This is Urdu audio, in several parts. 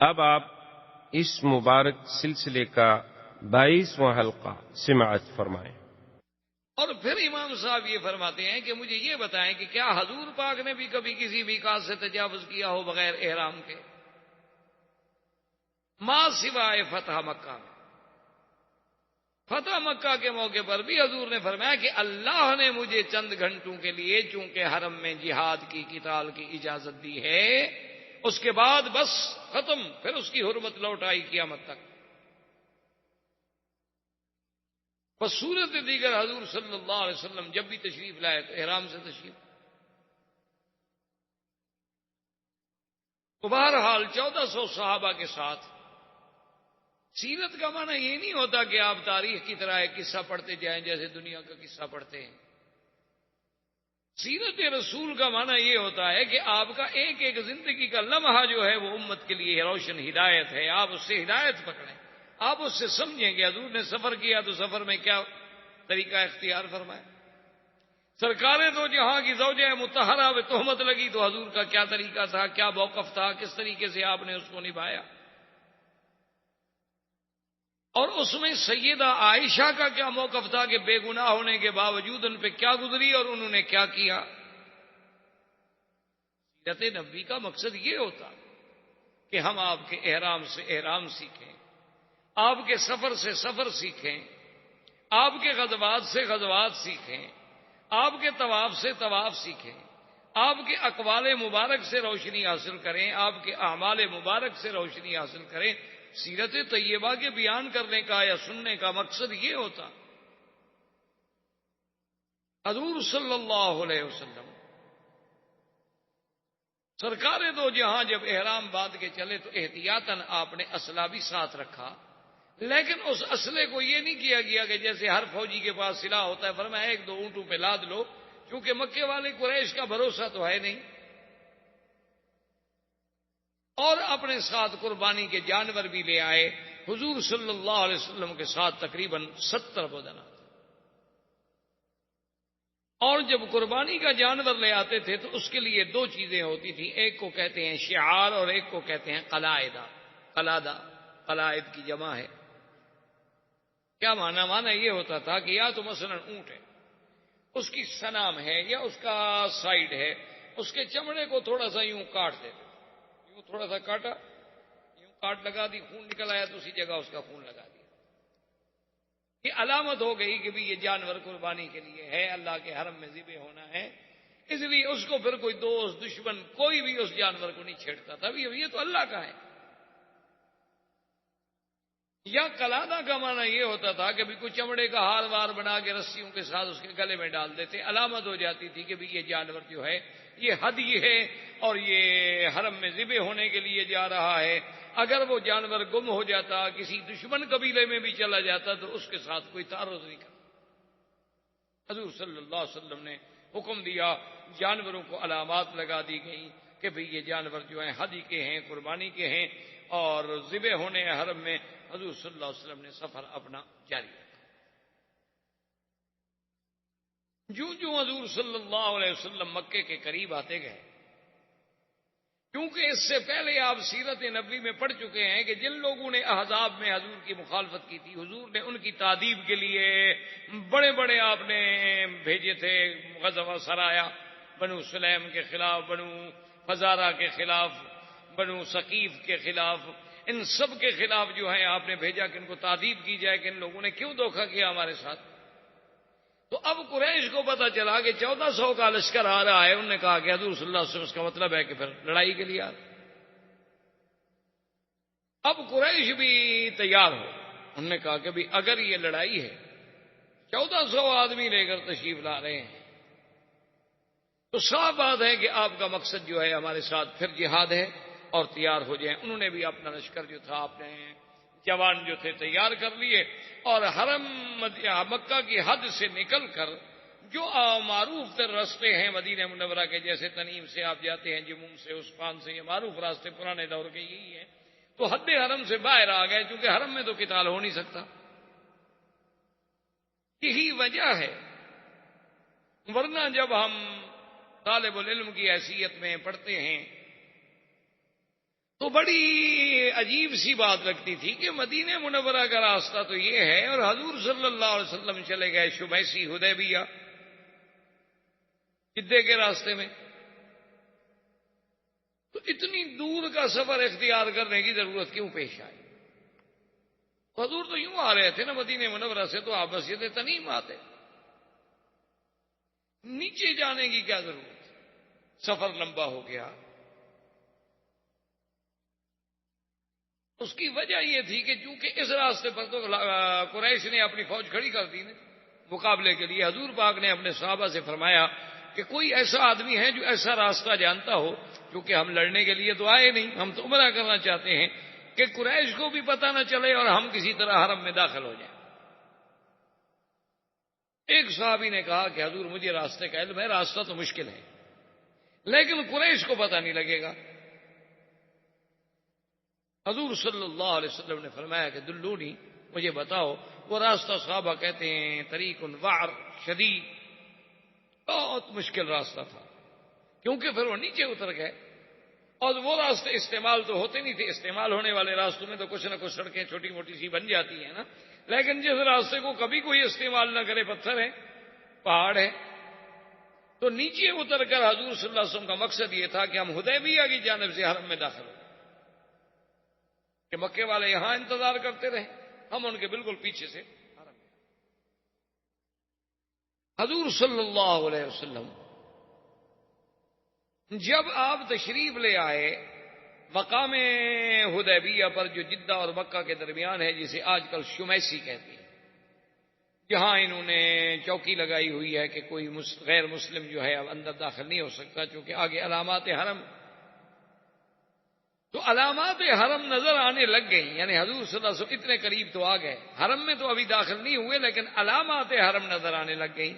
اب آپ اس مبارک سلسلے کا 22واں حلقہ سماعت فرمائیں۔ اور پھر امام صاحب یہ فرماتے ہیں کہ مجھے یہ بتائیں کہ کیا حضور پاک نے بھی کبھی کسی میقات سے تجاوز کیا ہو بغیر احرام کے؟ ما سوائے فتح مکہ میں۔ فتح مکہ کے موقع پر بھی حضور نے فرمایا کہ اللہ نے مجھے چند گھنٹوں کے لیے چونکہ حرم میں جہاد کی قتال کی اجازت دی ہے، اس کے بعد بس ختم، پھر اس کی حرمت لوٹ آئی قیامت تک۔ بس صورت دیگر حضور صلی اللہ علیہ وسلم جب بھی تشریف لائے تو احرام سے تشریف۔ تو بہرحال 1400 صحابہ کے ساتھ سیرت کا معنی یہ نہیں ہوتا کہ آپ تاریخ کی طرح ایک قصہ پڑھتے جائیں جیسے دنیا کا قصہ پڑھتے ہیں۔ سیرت رسول کا معنی یہ ہوتا ہے کہ آپ کا ایک ایک زندگی کا لمحہ جو ہے وہ امت کے لیے روشن ہدایت ہے، آپ اس سے ہدایت پکڑیں، آپ اس سے سمجھیں کہ حضور نے سفر کیا تو سفر میں کیا طریقہ اختیار فرمایا، سرکار دو جہاں کی زوجہ مطہرہ میں تہمت لگی تو حضور کا کیا طریقہ تھا، کیا موقف تھا، کس طریقے سے آپ نے اس کو نبھایا، اور اس میں سیدہ عائشہ کا کیا موقف تھا کہ بے گناہ ہونے کے باوجود ان پہ کیا گزری اور انہوں نے کیا کیا۔ سیرت نبوی کا مقصد یہ ہوتا کہ ہم آپ کے احرام سے احرام سیکھیں، آپ کے سفر سے سفر سیکھیں، آپ کے غزوات سے غزوات سیکھیں، آپ کے طواف سے طواف سیکھیں، آپ کے اقوال مبارک سے روشنی حاصل کریں، آپ کے اعمال مبارک سے روشنی حاصل کریں۔ سیرت طیبہ کے بیان کرنے کا یا سننے کا مقصد یہ ہوتا۔ حضور صلی اللہ علیہ وسلم سرکار دو جہاں جب احرام باندھ کے چلے تو احتیاطاً آپ نے اسلحہ بھی ساتھ رکھا، لیکن اس اسلحے کو یہ نہیں کیا گیا کہ جیسے ہر فوجی کے پاس سلاح ہوتا ہے فرمایا ایک دو اونٹوں پہ لاد لو، کیونکہ مکے والے قریش کا بھروسہ تو ہے نہیں، اور اپنے ساتھ قربانی کے جانور بھی لے آئے۔ حضور صلی اللہ علیہ وسلم کے ساتھ تقریباً 70 بدنات، اور جب قربانی کا جانور لے آتے تھے تو اس کے لیے دو چیزیں ہوتی تھیں، ایک کو کہتے ہیں شعار اور ایک کو کہتے ہیں قلائدہ۔ قلائد کی جمع ہے۔ کیا معنی یہ ہوتا تھا کہ یا تو مثلا اونٹ ہے، اس کی سنام ہے یا اس کا سائیڈ ہے، اس کے چمڑے کو تھوڑا سا یوں کاٹ دیتے، یوں تھوڑا سا کاٹا، یوں کاٹ لگا دی، خون نکل آیا تو اسی جگہ اس کا خون لگا دیا، یہ علامت ہو گئی کہ بھی یہ جانور قربانی کے لیے ہے، اللہ کے حرم میں ذبح ہونا ہے، اس لیے اس کو پھر کوئی دوست دشمن کوئی بھی اس جانور کو نہیں چھیڑتا تھا، یہ تو اللہ کا ہے۔ یا قلادہ کا معنی یہ ہوتا تھا کہ بھی کوئی چمڑے کا ہار وار بنا کے رسیوں کے ساتھ اس کے گلے میں ڈال دیتے، علامت ہو جاتی تھی کہ بھی یہ جانور جو ہے یہ ہدی ہے اور یہ حرم میں ذبح ہونے کے لیے جا رہا ہے۔ اگر وہ جانور گم ہو جاتا، کسی دشمن قبیلے میں بھی چلا جاتا تو اس کے ساتھ کوئی تعرض نہیں کرتا۔ حضور صلی اللہ علیہ وسلم نے حکم دیا، جانوروں کو علامات لگا دی گئیں کہ بھئی یہ جانور جو ہیں ہدی کے ہیں، قربانی کے ہیں، اور ذبح ہونے حرم میں۔ حضور صلی اللہ علیہ وسلم نے سفر اپنا جاری رکھا۔ جو حضور صلی اللہ علیہ وسلم مکے کے قریب آتے گئے، کیونکہ اس سے پہلے آپ سیرت نبوی میں پڑھ چکے ہیں کہ جن لوگوں نے احزاب میں حضور کی مخالفت کی تھی، حضور نے ان کی تعذیب کے لیے بڑے بڑے آپ نے بھیجے تھے غزوہ سرایا، بنو سلیم کے خلاف، بنو فزارہ کے خلاف، بنو ثقیف کے خلاف، ان سب کے خلاف جو ہے آپ نے بھیجا کہ ان کو تعذیب کی جائے کہ ان لوگوں نے کیوں دھوکہ کیا ہمارے ساتھ۔ تو اب قریش کو پتا چلا کہ 1400 کا لشکر آ رہا ہے، انہوں نے کہا کہ حضور صلی اللہ علیہ وسلم، اس کا مطلب ہے کہ پھر لڑائی کے لیے آ رہے۔ اب قریش بھی تیار ہو، انہوں نے کہا کہ بھی اگر یہ لڑائی ہے، 1400 آدمی لے کر تشریف لا رہے ہیں، تو صاف بات ہے کہ آپ کا مقصد جو ہے ہمارے ساتھ پھر جہاد ہے، اور تیار ہو جائیں۔ انہوں نے بھی اپنا لشکر جو تھا، اپنے جوان جو تھے تیار کر لیے، اور حرم مکہ کی حد سے نکل کر جو معروف تر راستے ہیں مدینہ منورہ کے، جیسے تنیم سے آپ جاتے ہیں، جموم سے، عثمان سے، یہ معروف راستے پرانے دور کے یہی ہیں، تو حد حرم سے باہر آ گئے، کیونکہ حرم میں تو قتال ہو نہیں سکتا۔ یہی وجہ ہے، ورنہ جب ہم طالب العلم کی حیثیت میں پڑھتے ہیں تو بڑی عجیب سی بات لگتی تھی کہ مدینہ منورہ کا راستہ تو یہ ہے اور حضور صلی اللہ علیہ وسلم چلے گئے شمیسی حدیبیہ جدے کے راستے میں، تو اتنی دور کا سفر اختیار کرنے کی ضرورت کیوں پیش آئی؟ حضور تو یوں آ رہے تھے نا مدینہ منورہ سے، تو آپ مسجد تنعیم آتے، نیچے جانے کی کیا ضرورت؟ سفر لمبا ہو گیا۔ اس کی وجہ یہ تھی کہ چونکہ اس راستے پر تو قریش نے اپنی فوج کھڑی کر دی نا مقابلے کے لیے، حضور پاک نے اپنے صحابہ سے فرمایا کہ کوئی ایسا آدمی ہے جو ایسا راستہ جانتا ہو، کیونکہ ہم لڑنے کے لیے تو آئے نہیں، ہم تو عمرہ کرنا چاہتے ہیں، کہ قریش کو بھی پتہ نہ چلے اور ہم کسی طرح حرم میں داخل ہو جائیں۔ ایک صحابی نے کہا کہ حضور مجھے راستے کا علم ہے، راستہ تو مشکل ہے لیکن قریش کو پتہ نہیں لگے گا۔ حضور صلی اللہ علیہ وسلم نے فرمایا کہ دلونی، مجھے بتاؤ وہ راستہ۔ صحابہ کہتے ہیں طریق وعر شدید، بہت مشکل راستہ تھا، کیونکہ پھر وہ نیچے اتر گئے اور وہ راستے استعمال تو ہوتے نہیں تھے، استعمال ہونے والے راستوں میں تو کچھ نہ کچھ سڑکیں چھوٹی موٹی سی بن جاتی ہیں نا، لیکن جس راستے کو کبھی کوئی استعمال نہ کرے، پتھر ہے، پہاڑ ہے، تو نیچے اتر کر حضور صلی اللہ علیہ وسلم کا مقصد یہ تھا کہ ہم حدیبیہ کی جانب سے حرم میں داخل ہو کہ مکے والے یہاں انتظار کرتے رہے، ہم ان کے بالکل پیچھے سے حرم میں۔ حضور صلی اللہ علیہ وسلم جب آپ تشریف لے آئے مقام حدیبیہ پر، جو جدہ اور مکہ کے درمیان ہے، جسے آج کل شمیسی کہتے ہیں، جہاں انہوں نے چوکی لگائی ہوئی ہے کہ کوئی غیر مسلم جو ہے اب اندر داخل نہیں ہو سکتا، چونکہ آگے علامات حرم، تو علامات حرم نظر آنے لگ گئی، یعنی حضور صلی اللہ علیہ وسلم اتنے قریب تو آ گئے، حرم میں تو ابھی داخل نہیں ہوئے لیکن علامات حرم نظر آنے لگ گئی۔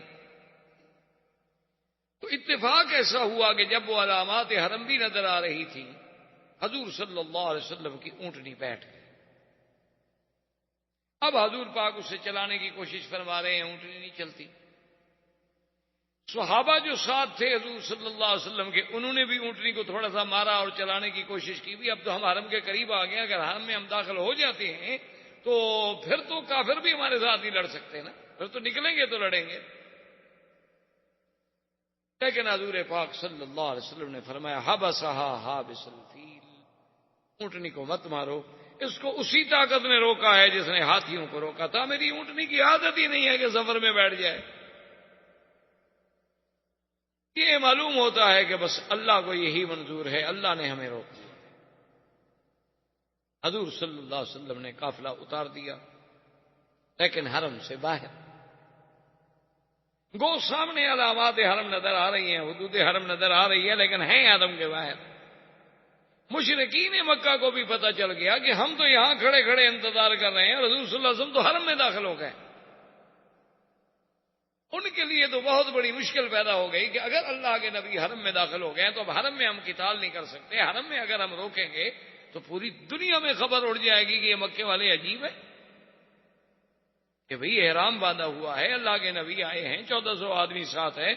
تو اتفاق ایسا ہوا کہ جب وہ علامات حرم بھی نظر آ رہی تھی، حضور صلی اللہ علیہ وسلم کی اونٹنی بیٹھ گئی۔ اب حضور پاک اسے چلانے کی کوشش فرما رہے ہیں، اونٹنی نہیں چلتی۔ صحابہ جو ساتھ تھے حضور صلی اللہ علیہ وسلم کے، انہوں نے بھی اونٹنی کو تھوڑا سا مارا اور چلانے کی کوشش کی بھی، اب تو ہم حرم کے قریب آ گئے، اگر حرم میں ہم داخل ہو جاتے ہیں تو پھر تو کافر بھی ہمارے ساتھ نہیں لڑ سکتے نا، پھر تو نکلیں گے تو لڑیں گے۔ لیکن حضور پاک صلی اللہ علیہ وسلم نے فرمایا حبسھا حابس الفیل، اونٹنی کو مت مارو، اس کو اسی طاقت نے روکا ہے جس نے ہاتھیوں کو روکا تھا، میری اونٹنی کی عادت ہی نہیں ہے کہ سفر میں بیٹھ جائے۔ یہ معلوم ہوتا ہے کہ بس اللہ کو یہی منظور ہے، اللہ نے ہمیں روک دیا۔ حضور صلی اللہ علیہ وسلم نے قافلہ اتار دیا، لیکن حرم سے باہر گو سامنے علامات حرم نظر آ رہی ہیں، حدود حرم نظر آ رہی ہے، لیکن ہیں حرم کے باہر۔ مشرکین مکہ کو بھی پتہ چل گیا کہ ہم تو یہاں کھڑے کھڑے انتظار کر رہے ہیں اور حضور صلی اللہ علیہ وسلم تو حرم میں داخل ہو گئے۔ ان کے لیے تو بہت بڑی مشکل پیدا ہو گئی کہ اگر اللہ کے نبی حرم میں داخل ہو گئے تو اب حرم میں ہم قتال نہیں کر سکتے، حرم میں اگر ہم روکیں گے تو پوری دنیا میں خبر اڑ جائے گی کہ یہ مکے والے عجیب ہیں، کہ بھئی احرام باندھا ہوا ہے، اللہ کے نبی آئے ہیں، 1400 آدمی ساتھ ہے،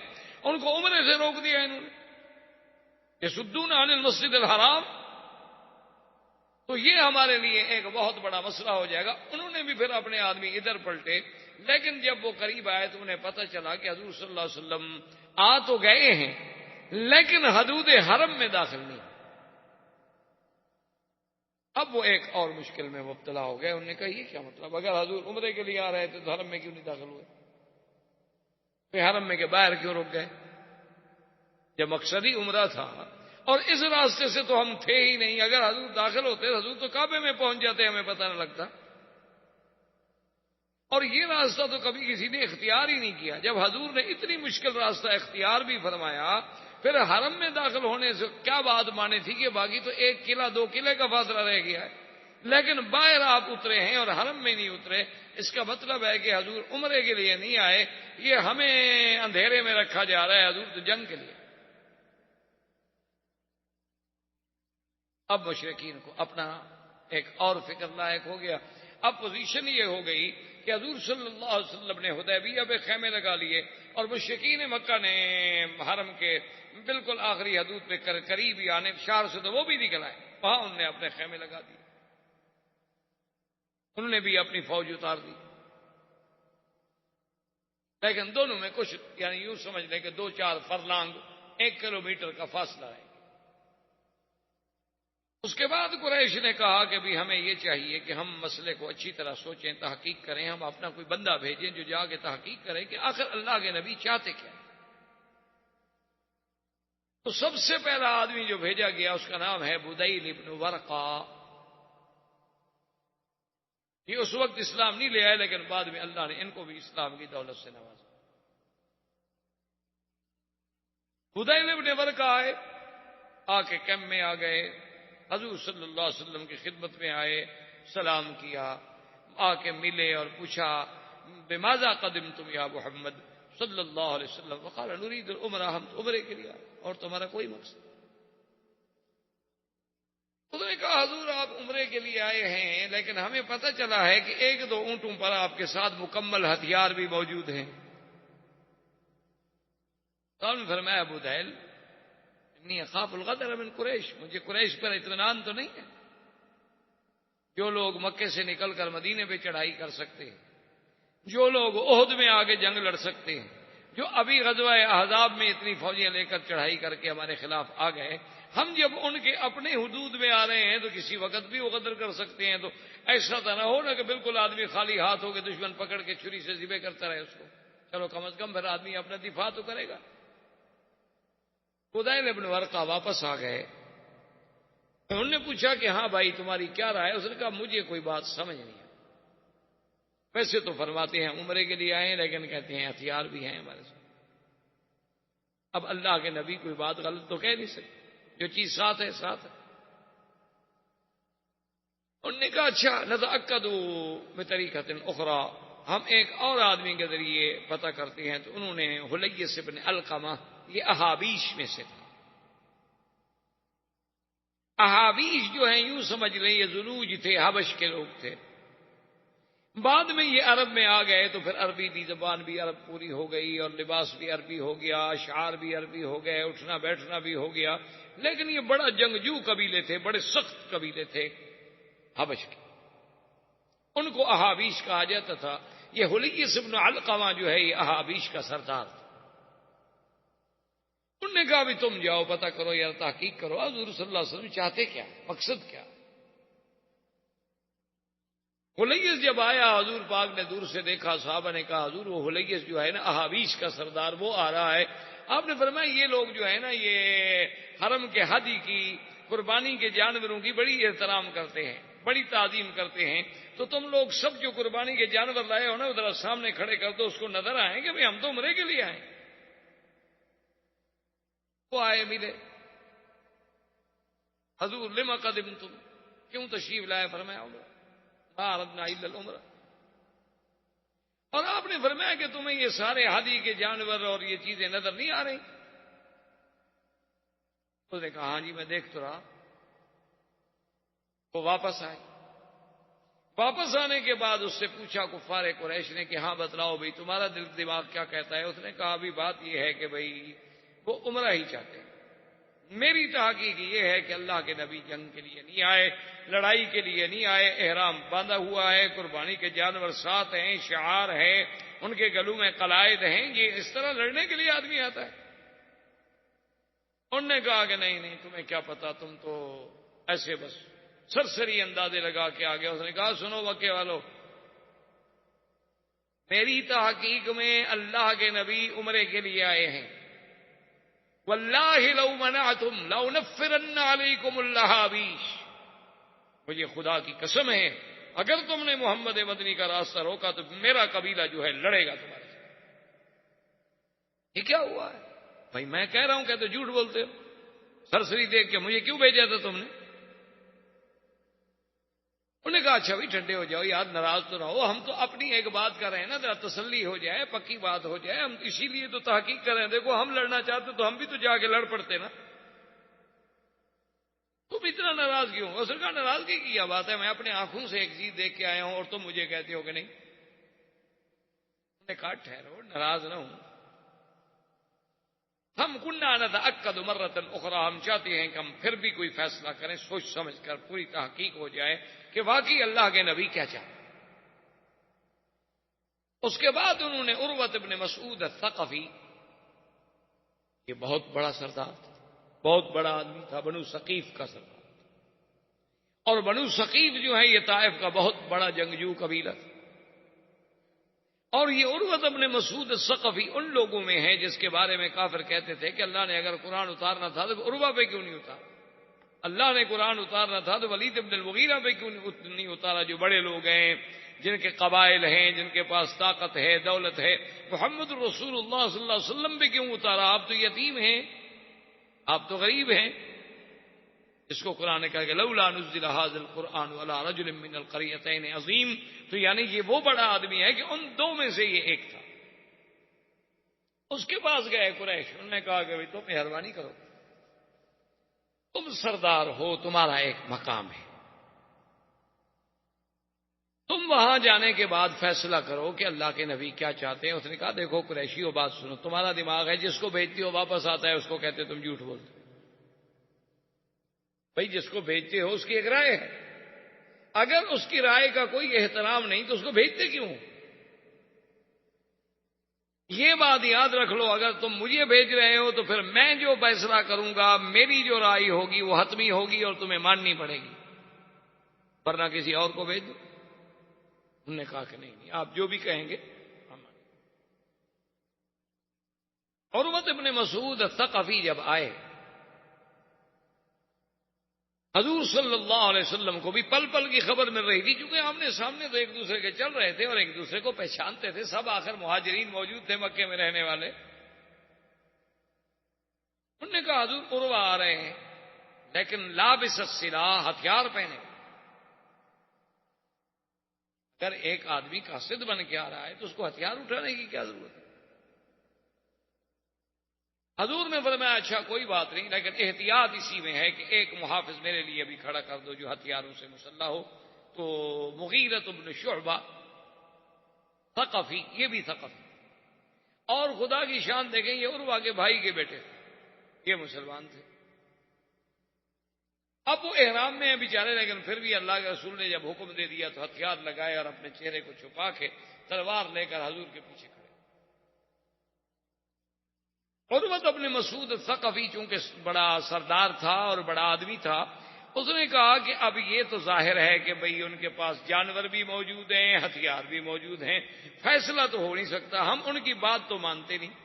ان کو عمرے سے روک دیا انہوں نے، یصدون عن المسجد الحرام، تو یہ ہمارے لیے ایک بہت بڑا مسئلہ ہو جائے گا۔ انہوں نے بھی پھر اپنے آدمی ادھر پلٹے، لیکن جب وہ قریب آئے تو انہیں پتہ چلا کہ حضور صلی اللہ علیہ وسلم آ تو گئے ہیں لیکن حدود حرم میں داخل نہیں۔ اب وہ ایک اور مشکل میں مبتلا ہو گئے، انہوں نے کہا یہ کیا مطلب، اگر حضور عمرے کے لیے آ رہے تھے تو حرم میں کیوں نہیں داخل ہوئے، پھر حرم میں کے باہر کیوں رک گئے، جب مقصد ہی عمرہ تھا اور اس راستے سے تو ہم تھے ہی نہیں، اگر حضور داخل ہوتے حضور تو کعبے میں پہنچ جاتے، ہمیں پتہ نہ لگتا، اور یہ راستہ تو کبھی کسی نے اختیار ہی نہیں کیا۔ جب حضور نے اتنی مشکل راستہ اختیار بھی فرمایا، پھر حرم میں داخل ہونے سے کیا بات مانے تھی کہ باقی تو 1 قلعہ 2 قلعے کا فاصلہ رہ گیا ہے، لیکن باہر آپ اترے ہیں اور حرم میں نہیں اترے، اس کا مطلب ہے کہ حضور عمرے کے لیے نہیں آئے، یہ ہمیں اندھیرے میں رکھا جا رہا ہے، حضور تو جنگ کے لیے۔ اب مشرکین کو اپنا ایک اور فکر لاحق ہو گیا، اب پوزیشن یہ ہو گئی کہ حضور صلی اللہ علیہ وسلم نے حدیبیہ پہ خیمے لگا لیے اور مشرکین مکہ نے حرم کے بالکل آخری حدود پہ قریب ہی آنے، شہر سے تو وہ بھی نکل آئے، وہاں انہوں نے اپنے خیمے لگا دیے، انہوں نے بھی اپنی فوج اتار دی، لیکن دونوں میں کچھ یعنی یوں سمجھ لیں کہ 2-4 فرلانگ 1 کلومیٹر کا فاصلہ ہے۔ اس کے بعد قریش نے کہا کہ بھی ہمیں یہ چاہیے کہ ہم مسئلے کو اچھی طرح سوچیں، تحقیق کریں، ہم اپنا کوئی بندہ بھیجیں جو جا کے تحقیق کرے کہ آخر اللہ کے نبی چاہتے کیا۔ تو سب سے پہلا آدمی جو بھیجا گیا اس کا نام ہے بدیل ابن ورقا۔ یہ اس وقت اسلام نہیں لے آئے، لیکن بعد میں اللہ نے ان کو بھی اسلام کی دولت سے نوازا۔ بدیل ابن ورقا آئے، آ کے کیمپ میں آ گئے، حضور صلی اللہ علیہ وسلم کی خدمت میں آئے، سلام کیا، آ کے ملے اور پوچھا بماذا قدمتم یا محمد صلی اللہ علیہ وسلم، وقال نريد العمرہ، ہم تو عمرے کے لیے آئے اور تمہارا کوئی مقصد۔ انہوں نے کہا حضور آپ عمرے کے لیے آئے ہیں، لیکن ہمیں پتہ چلا ہے کہ 1-2 اونٹوں پر آپ کے ساتھ مکمل ہتھیار بھی موجود ہیں۔ تو نے فرمایا بدیل انی اخاف الغدر من قریش، مجھے قریش پر اطمینان تو نہیں ہے، جو لوگ مکے سے نکل کر مدینے پہ چڑھائی کر سکتے ہیں، جو لوگ احد میں آگے جنگ لڑ سکتے ہیں، جو ابھی غزوہ احزاب میں اتنی فوجیں لے کر چڑھائی کر کے ہمارے خلاف آ گئے، ہم جب ان کے اپنے حدود میں آ رہے ہیں تو کسی وقت بھی وہ غدر کر سکتے ہیں۔ تو ایسا تو نہ ہو نا کہ بالکل آدمی خالی ہاتھ ہو کے دشمن پکڑ کے چھری سے ذبح کرتا رہے اس کو، چلو کم از کم پھر آدمی اپنا دفاع تو کرے گا۔ بدیل ابن ورقا واپس آ گئے، انہوں نے پوچھا کہ ہاں بھائی تمہاری کیا رائے ہے؟ اس نے کہا مجھے کوئی بات سمجھ نہیں ہے، ویسے تو فرماتے ہیں عمرے کے لیے آئے ہیں، لیکن کہتے ہیں ہتھیار بھی ہیں ہمارے ساتھ۔ اب اللہ کے نبی کوئی بات غلط تو کہہ نہیں سکتے، جو چیز ساتھ ہے ساتھ ہے۔ انہوں نے کہا اچھا نتأکدوا بطریقۃ اخری، ہم ایک اور آدمی کے ذریعے پتہ کرتے ہیں۔ تو انہوں نے حلیس بن علقمہ، یہ احابیش میں سے تھا۔ احابیش جو ہیں یوں سمجھ لیں یہ زنوج تھے، حبش کے لوگ تھے، بعد میں یہ عرب میں آ گئے تو پھر عربی دی زبان بھی عرب پوری ہو گئی اور لباس بھی عربی ہو گیا، اشعار بھی عربی ہو گئے، اٹھنا بیٹھنا بھی ہو گیا، لیکن یہ بڑا جنگجو قبیلے تھے، بڑے سخت قبیلے تھے حبش کے، ان کو احابیش کہا جاتا تھا۔ یہ حلیس بن علقمہ جو ہے یہ احابیش کا سردار تھا۔ انہوں نے کہا بھی تم جاؤ پتہ کرو یار، تحقیق کرو حضور صلی اللہ علیہ وسلم چاہتے کیا، مقصد کیا۔ حلیس جب آیا حضور پاک نے دور سے دیکھا، صحابہ نے کہا حضور وہ حلیس جو ہے نا احابیش کا سردار وہ آ رہا ہے۔ آپ نے فرمایا یہ لوگ جو ہے نا یہ حرم کے ہدی کی، قربانی کے جانوروں کی بڑی احترام کرتے ہیں، بڑی تعظیم کرتے ہیں، تو تم لوگ سب جو قربانی کے جانور لائے ہو نا ادھر سامنے کھڑے کر دو، اس کو نظر آئیں کہ بھئی ہم تو عمرے کے لیے آئے۔ وہ آئے ملے، حضور لما قدمتم، کیوں تشریف لائے؟ فرمایا عمرہ، ما اردنا الا العمرہ۔ اور آپ نے فرمایا کہ تمہیں یہ سارے ہدی کے جانور اور یہ چیزیں نظر نہیں آ رہی؟ اس نے کہا ہاں جی میں دیکھ تو رہا۔ وہ واپس آئے، واپس آنے کے بعد اس سے پوچھا کفار قریش نے کہ ہاں بتلاؤ بھائی تمہارا دل دماغ کیا کہتا ہے؟ اس نے کہا ابھی بات یہ ہے کہ بھائی وہ عمرہ ہی چاہتے ہیں، میری تحقیق یہ ہے کہ اللہ کے نبی جنگ کے لیے نہیں آئے، لڑائی کے لیے نہیں آئے، احرام باندھا ہوا ہے، قربانی کے جانور ساتھ ہیں، شعار ہے، ان کے گلوں میں قلائد ہیں، یہ اس طرح لڑنے کے لیے آدمی آتا ہے؟ انہوں نے کہا کہ نہیں نہیں تمہیں کیا پتا، تم تو ایسے بس سرسری اندازے لگا کے آ گیا۔ اس نے کہا سنو مکے والو، میری تحقیق میں اللہ کے نبی عمرے کے لیے آئے ہیں، واللہ لو منعتم لأنفرن علیکم الاحابیش، مجھے خدا کی قسم ہے اگر تم نے محمد مدنی کا راستہ روکا تو میرا قبیلہ جو ہے لڑے گا تمہارے ساتھ۔ یہ کیا ہوا ہے بھائی؟ میں کہہ رہا ہوں کہ تو جھوٹ بولتے ہو، سرسری دیکھ کے مجھے کیوں بھیجا تھا تم نے؟ انہوں نے کہا اچھا بھی ٹھنڈے ہو جاؤ یار، ناراض تو نہ ہو، ہم تو اپنی ایک بات کر رہے ہیں نا، ذرا تسلی ہو جائے، پکی بات ہو جائے، ہم اسی لیے تو تحقیق کر رہے ہیں۔ دیکھو ہم لڑنا چاہتے تو ہم بھی تو جا کے لڑ پڑتے نا، تم اتنا ناراض کیوں؟ اس نے کہا ناراضگی کی کیا بات ہے، میں اپنے آنکھوں سے ایک چیز دیکھ کے آیا ہوں اور تم مجھے کہتے ہو کہ نہیں۔ انہوں نے کہا ٹھہرو، ناراض نہ ہوں، ہم کننا نتأکد مرۃ اخری، ہم چاہتے ہیں کہ ہم پھر بھی کوئی فیصلہ کریں، سوچ سمجھ کر پوری تحقیق ہو جائے کہ واقعی اللہ کے نبی کیا چاہتے۔ اس کے بعد انہوں نے عروۃ ابن مسعود الثقفی، یہ بہت بڑا سردار تھا، بہت بڑا آدمی تھا، بنو ثقیف کا سردار، اور بنو ثقیف جو ہے یہ طائف کا بہت بڑا جنگجو قبیلہ تھا۔ اور یہ عروۃ ابن مسعود الثقفی ان لوگوں میں ہے جس کے بارے میں کافر کہتے تھے کہ اللہ نے اگر قرآن اتارنا تھا تو عروہ پہ کیوں نہیں اتارا، اللہ نے قرآن اتارنا تھا تو ولید ابن المغیرہ پہ کیوں نہیں اتارا، جو بڑے لوگ ہیں، جن کے قبائل ہیں، جن کے پاس طاقت ہے، دولت ہے، محمد رسول اللہ صلی اللہ علیہ وسلم پہ کیوں اتارا، آپ تو یتیم ہیں، آپ تو غریب ہیں۔ اس کو قرآن نے کہا کہ لولا نزل هذا القرآن على رجل من القريتين عظیم، تو یعنی یہ وہ بڑا آدمی ہے کہ ان دو میں سے یہ ایک تھا۔ اس کے پاس گئے قریش، انہوں نے کہا کہ بھائی تم مہربانی کرو، تم سردار ہو، تمہارا ایک مقام ہے، تم وہاں جانے کے بعد فیصلہ کرو کہ اللہ کے نبی کیا چاہتے ہیں۔ اس نے کہا دیکھو قریشیوں، بات سنو، تمہارا دماغ ہے، جس کو بھیجتے ہو واپس آتا ہے، اس کو کہتے تم جھوٹ بولتے۔ بھائی جس کو بھیجتے ہو اس کی ایک رائے ہے، اگر اس کی رائے کا کوئی احترام نہیں تو اس کو بھیجتے کیوں؟ یہ بات یاد رکھ لو، اگر تم مجھے بھیج رہے ہو تو پھر میں جو فیصلہ کروں گا، میری جو رائے ہوگی وہ حتمی ہوگی اور تمہیں ماننی پڑے گی، ورنہ کسی اور کو بھیج دو۔ انہوں نے کہا کہ نہیں، آپ جو بھی کہیں گے ہم۔ عروۃ ابن مسعود الثقفی جب آئے، حضور صلی اللہ علیہ وسلم کو بھی پل پل کی خبر مل رہی تھی، چونکہ آمنے سامنے تو ایک دوسرے کے چل رہے تھے اور ایک دوسرے کو پہچانتے تھے، سب آخر مہاجرین موجود تھے مکے میں رہنے والے۔ انہوں نے کہا حضور عروہ آ رہے ہیں، لیکن لابس السلاح، ہتھیار پہنے۔ اگر ایک آدمی قاصد بن کے آ رہا ہے تو اس کو ہتھیار اٹھانے کی کیا ضرورت ہے؟ حضور نے فرمایا اچھا کوئی بات نہیں، لیکن احتیاط اسی میں ہے کہ ایک محافظ میرے لیے بھی کھڑا کر دو جو ہتھیاروں سے مسلح ہو۔ تو مغیرۃ بن شعبہ ثقفی، یہ بھی ثقفی، اور خدا کی شان دیکھیں یہ عروہ کے بھائی کے بیٹے تھے، یہ مسلمان تھے۔ اب وہ احرام میں ہیں بیچارے، لیکن پھر بھی اللہ کے رسول نے جب حکم دے دیا تو ہتھیار لگائے اور اپنے چہرے کو چھپا کے تلوار لے کر حضور کے پیچھے کھڑے۔ عروۃ ابن مسعود الثقفی چونکہ بڑا سردار تھا اور بڑا آدمی تھا، اس نے کہا کہ اب یہ تو ظاہر ہے کہ بھئی ان کے پاس جانور بھی موجود ہیں، ہتھیار بھی موجود ہیں، فیصلہ تو ہو نہیں سکتا، ہم ان کی بات تو مانتے نہیں۔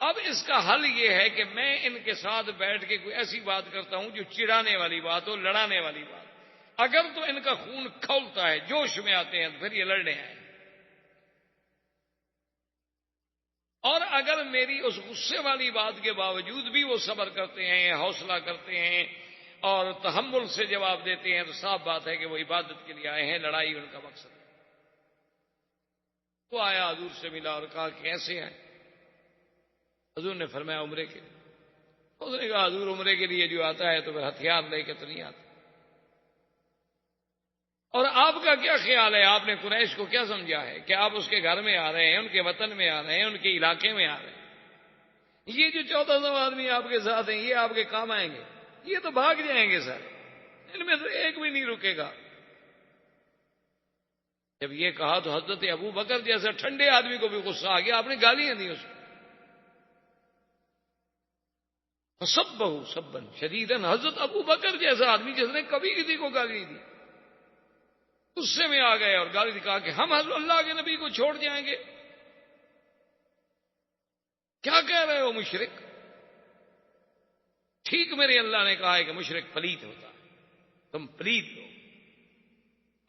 اب اس کا حل یہ ہے کہ میں ان کے ساتھ بیٹھ کے کوئی ایسی بات کرتا ہوں جو چڑھانے والی بات ہو، لڑانے والی بات۔ اگر تو ان کا خون کھولتا ہے، جوش میں آتے ہیں، تو پھر یہ لڑنے آئے، اور اگر میری اس غصے والی بات کے باوجود بھی وہ صبر کرتے ہیں، حوصلہ کرتے ہیں اور تحمل سے جواب دیتے ہیں، تو صاف بات ہے کہ وہ عبادت کے لیے آئے ہیں، لڑائی ان کا مقصد ہے۔ وہ آیا حضور سے ملا اور کہا کہ کیسے آئے؟ حضور نے فرمایا عمرے کے لیے۔ اس نے کہا حضور عمرے کے لیے جو آتا ہے تو پھر ہتھیار لے کے تو نہیں آتا۔ اور آپ کا کیا خیال ہے، آپ نے قریش کو کیا سمجھا ہے کہ آپ اس کے گھر میں آ رہے ہیں، ان کے وطن میں آ رہے ہیں، ان کے علاقے میں آ رہے ہیں، یہ جو 1400 آدمی آپ کے ساتھ ہیں یہ آپ کے کام آئیں گے؟ یہ تو بھاگ جائیں گے سر، ان میں تو ایک بھی نہیں رکے گا۔ جب یہ کہا تو حضرت ابو بکر جیسا ٹھنڈے آدمی کو بھی غصہ آ گیا، آپ نے گالیاں دی اس کو، فسبہ سبا شدیدا، حضرت ابو بکر جیسا آدمی جس نے کبھی کسی کو گالی نہیں دی، غصے میں آ گئے اور گالی کہا کہ ہم حضرت اللہ کے نبی کو چھوڑ جائیں گے؟ کیا کہہ رہے ہو مشرک؟ ٹھیک میرے اللہ نے کہا ہے کہ مشرک پلیت ہوتا ہے، تم پلیت ہو،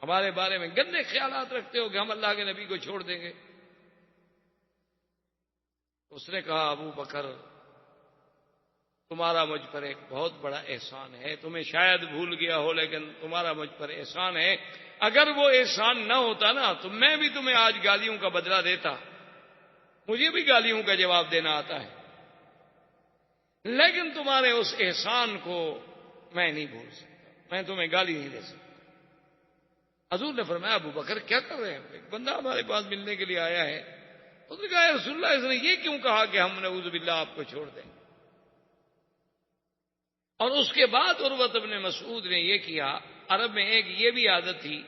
ہمارے بارے میں گندے خیالات رکھتے ہو کہ ہم اللہ کے نبی کو چھوڑ دیں گے۔ اس نے کہا ابو بکر تمہارا مجھ پر ایک بہت بڑا احسان ہے، تمہیں شاید بھول گیا ہو لیکن تمہارا مجھ پر احسان ہے، اگر وہ احسان نہ ہوتا نا تو میں بھی تمہیں آج گالیوں کا بدلہ دیتا، مجھے بھی گالیوں کا جواب دینا آتا ہے، لیکن تمہارے اس احسان کو میں نہیں بھول سکتا، میں تمہیں گالی نہیں دے سکتا۔ حضور نے فرمایا ابو بکر کیا کر رہے ہیں؟ ایک بندہ ہمارے پاس ملنے کے لیے آیا ہے، اس نے کہا یا رسول اللہ اس نے یہ کیوں کہا کہ ہم نعوذ باللہ آپ کو چھوڑ دیں؟ اور اس کے بعد عروۃ بن مسعود نے یہ کیا، عرب میں ایک یہ بھی عادت تھی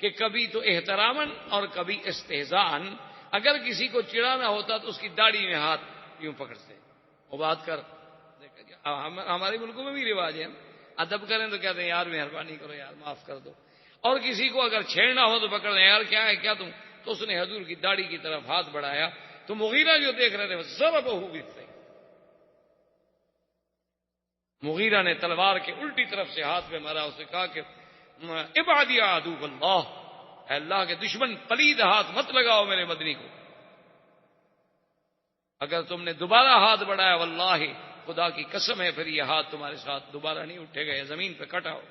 کہ کبھی تو احتراماً اور کبھی استہزاءً اگر کسی کو چڑھانا ہوتا تو اس کی داڑھی میں ہاتھ یوں پکڑتے، وہ بات کر، ہمارے ملکوں میں بھی رواج ہے، ادب کریں تو کہتے ہیں یار مہربانی کرو یار معاف کر دو، اور کسی کو اگر چھیڑنا ہو تو پکڑ لیں یار کیا ہے کیا تم، تو اس نے حضور کی داڑھی کی طرف ہاتھ بڑھایا تو مغیرہ جو دیکھ رہے تھے ضربہ بالسیف، مغیرہ نے تلوار کے الٹی طرف سے ہاتھ میں مارا، اسے کہا کہ ابعد یا عدو اللہ، اے اللہ کے دشمن پلید ہاتھ مت لگاؤ میرے مدنی کو، اگر تم نے دوبارہ ہاتھ بڑھایا واللہ خدا کی قسم ہے پھر یہ ہاتھ تمہارے ساتھ دوبارہ نہیں اٹھے گا، زمین پہ کٹا ہو۔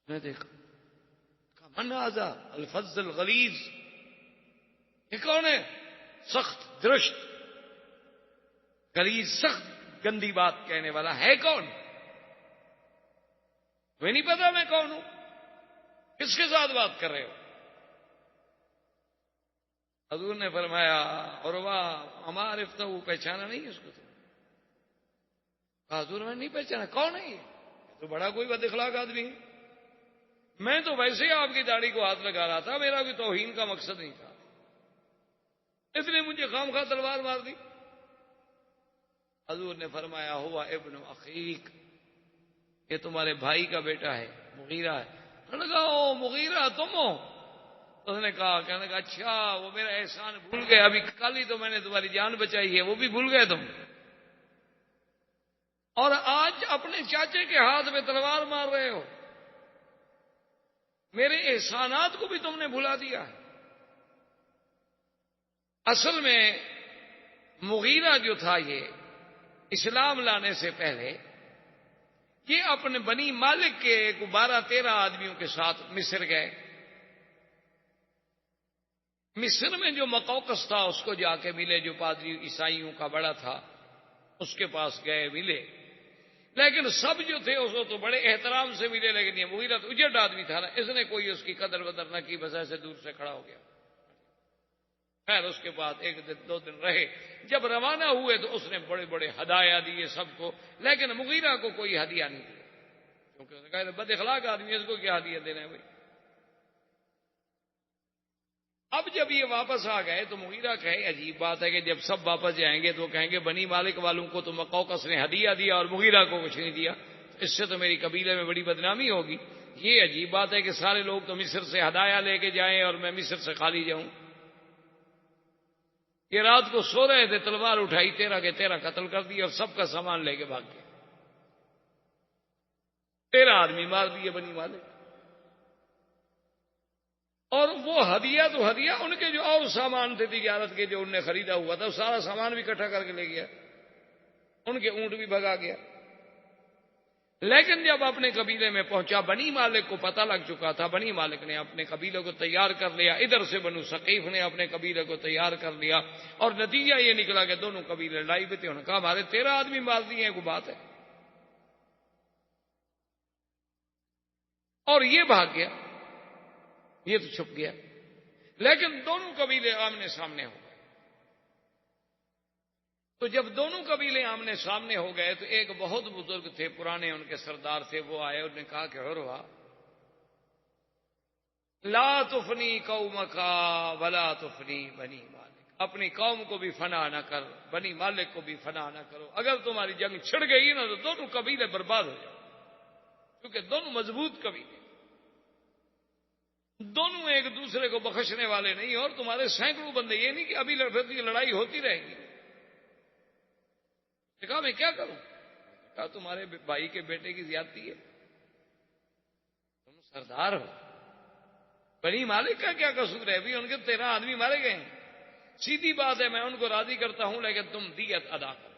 میں دیکھا من هذا الفظ الغلیظ، یہ کون ہے؟ سخت درشت غلیظ سخت گندی بات کہنے والا ہے کون؟ تمہیں نہیں پتا میں کون ہوں؟ کس کے ساتھ بات کر رہے ہو؟ حضور نے فرمایا عروہ اما عرفتہ، وہ پہچانا نہیں اس کو؟ حضور میں نہیں پہچانا، کون ہے یہ تو بڑا کوئی بد اخلاق آدمی ہے، میں تو ویسے ہی آپ کی داڑھی کو ہاتھ لگا رہا تھا، میرا کوئی توہین کا مقصد نہیں تھا، اس نے مجھے خام خواہ تلوار مار دی۔ حضور نے فرمایا ہوا ابن اخیک، یہ تمہارے بھائی کا بیٹا ہے، مغیرہ ہے۔ انہوں نے کہا او مغیرہ تم ہو؟ اس نے کہا، کہنے کا اچھا وہ میرا احسان بھول گئے، ابھی کل ہی تو میں نے تمہاری جان بچائی ہے، وہ بھی بھول گئے تم، اور آج اپنے چاچے کے ہاتھ میں تلوار مار رہے ہو، میرے احسانات کو بھی تم نے بھلا دیا ہے۔ اصل میں مغیرہ جو تھا یہ اسلام لانے سے پہلے یہ اپنے بنی مالک کے 12-13 آدمیوں کے ساتھ مصر گئے، مصر میں جو مقوقس تھا اس کو جا کے ملے، جو پادری عیسائیوں کا بڑا تھا اس کے پاس گئے ملے، لیکن سب جو تھے اس کو تو بڑے احترام سے ملے، لیکن یہ مغیرہ تو اجڑ آدمی تھا نا، اس نے کوئی اس کی قدر بدر نہ کی، بس ایسے دور سے کھڑا ہو گیا۔ خیر اس کے بعد 1 دن 2 دن رہے، جب روانہ ہوئے تو اس نے بڑے بڑے ہدایہ دیے سب کو، لیکن مغیرہ کو کوئی ہدیہ نہیں دیا، کیونکہ اس نے کہا بد اخلاق آدمی اس کو کیا ہدیہ دینا ہے بھائی۔ اب جب یہ واپس آ گئے تو مغیرہ کہے عجیب بات ہے کہ جب سب واپس جائیں گے تو کہیں گے بنی مالک والوں کو تو مقوقس نے ہدیہ دیا اور مغیرہ کو کچھ نہیں دیا، اس سے تو میری قبیلے میں بڑی بدنامی ہوگی، یہ عجیب بات ہے کہ سارے لوگ تو مصر سے ہدایہ لے کے جائیں اور میں مصر سے خالی جاؤں۔ یہ رات کو سو رہے تھے، تلوار اٹھائی، 13 کے 13 قتل کر دی اور سب کا سامان لے کے بھاگ گئے، 13 آدمی مار دیے بنی مالک، اور وہ ہدیہ تو ہدیہ، ان کے جو اور سامان تھے تجارت کے جو انہوں نے خریدا ہوا تھا سارا سامان بھی اکٹھا کر کے لے گیا، ان کے اونٹ بھی بھگا گیا۔ لیکن جب اپنے قبیلے میں پہنچا، بنی مالک کو پتہ لگ چکا تھا، بنی مالک نے اپنے قبیلے کو تیار کر لیا، ادھر سے بنو ثقیف نے اپنے قبیلے کو تیار کر لیا، اور نتیجہ یہ نکلا کہ دونوں قبیلے لڑائی میں تھے، انہوں نے کہا ہمارے 13 آدمی مار دیے ہیں، کوئی بات ہے، اور یہ بھاگ گیا، یہ تو چھپ گیا، لیکن دونوں قبیلے آمنے سامنے ہو گئے۔ تو جب دونوں قبیلے آمنے سامنے ہو گئے تو ایک بہت بزرگ تھے، پرانے ان کے سردار تھے، وہ آئے، انہوں نے کہا کہ عروہ لا تفنی قومک ولا تفنی بنی مالک، اپنی قوم کو بھی فنا نہ کر، بنی مالک کو بھی فنا نہ کرو، اگر تمہاری جنگ چھڑ گئی نا تو دونوں قبیلے برباد ہو جائیں، کیونکہ دونوں مضبوط قبیلے، دونوں ایک دوسرے کو بخشنے والے نہیں، اور تمہارے سینکڑوں بندے، یہ نہیں کہ ابھی لڑائی ہوتی رہے گی۔ کہا میں کیا کروں؟ کہا تمہارے بھائی کے بیٹے کی زیادتی ہے، تم سردار ہو، بنی مالک کا کیا قصور ہے؟ بھی ان کے 13 آدمی مارے گئے ہیں، سیدھی بات ہے میں ان کو راضی کرتا ہوں، لیکن تم دیت ادا کرو۔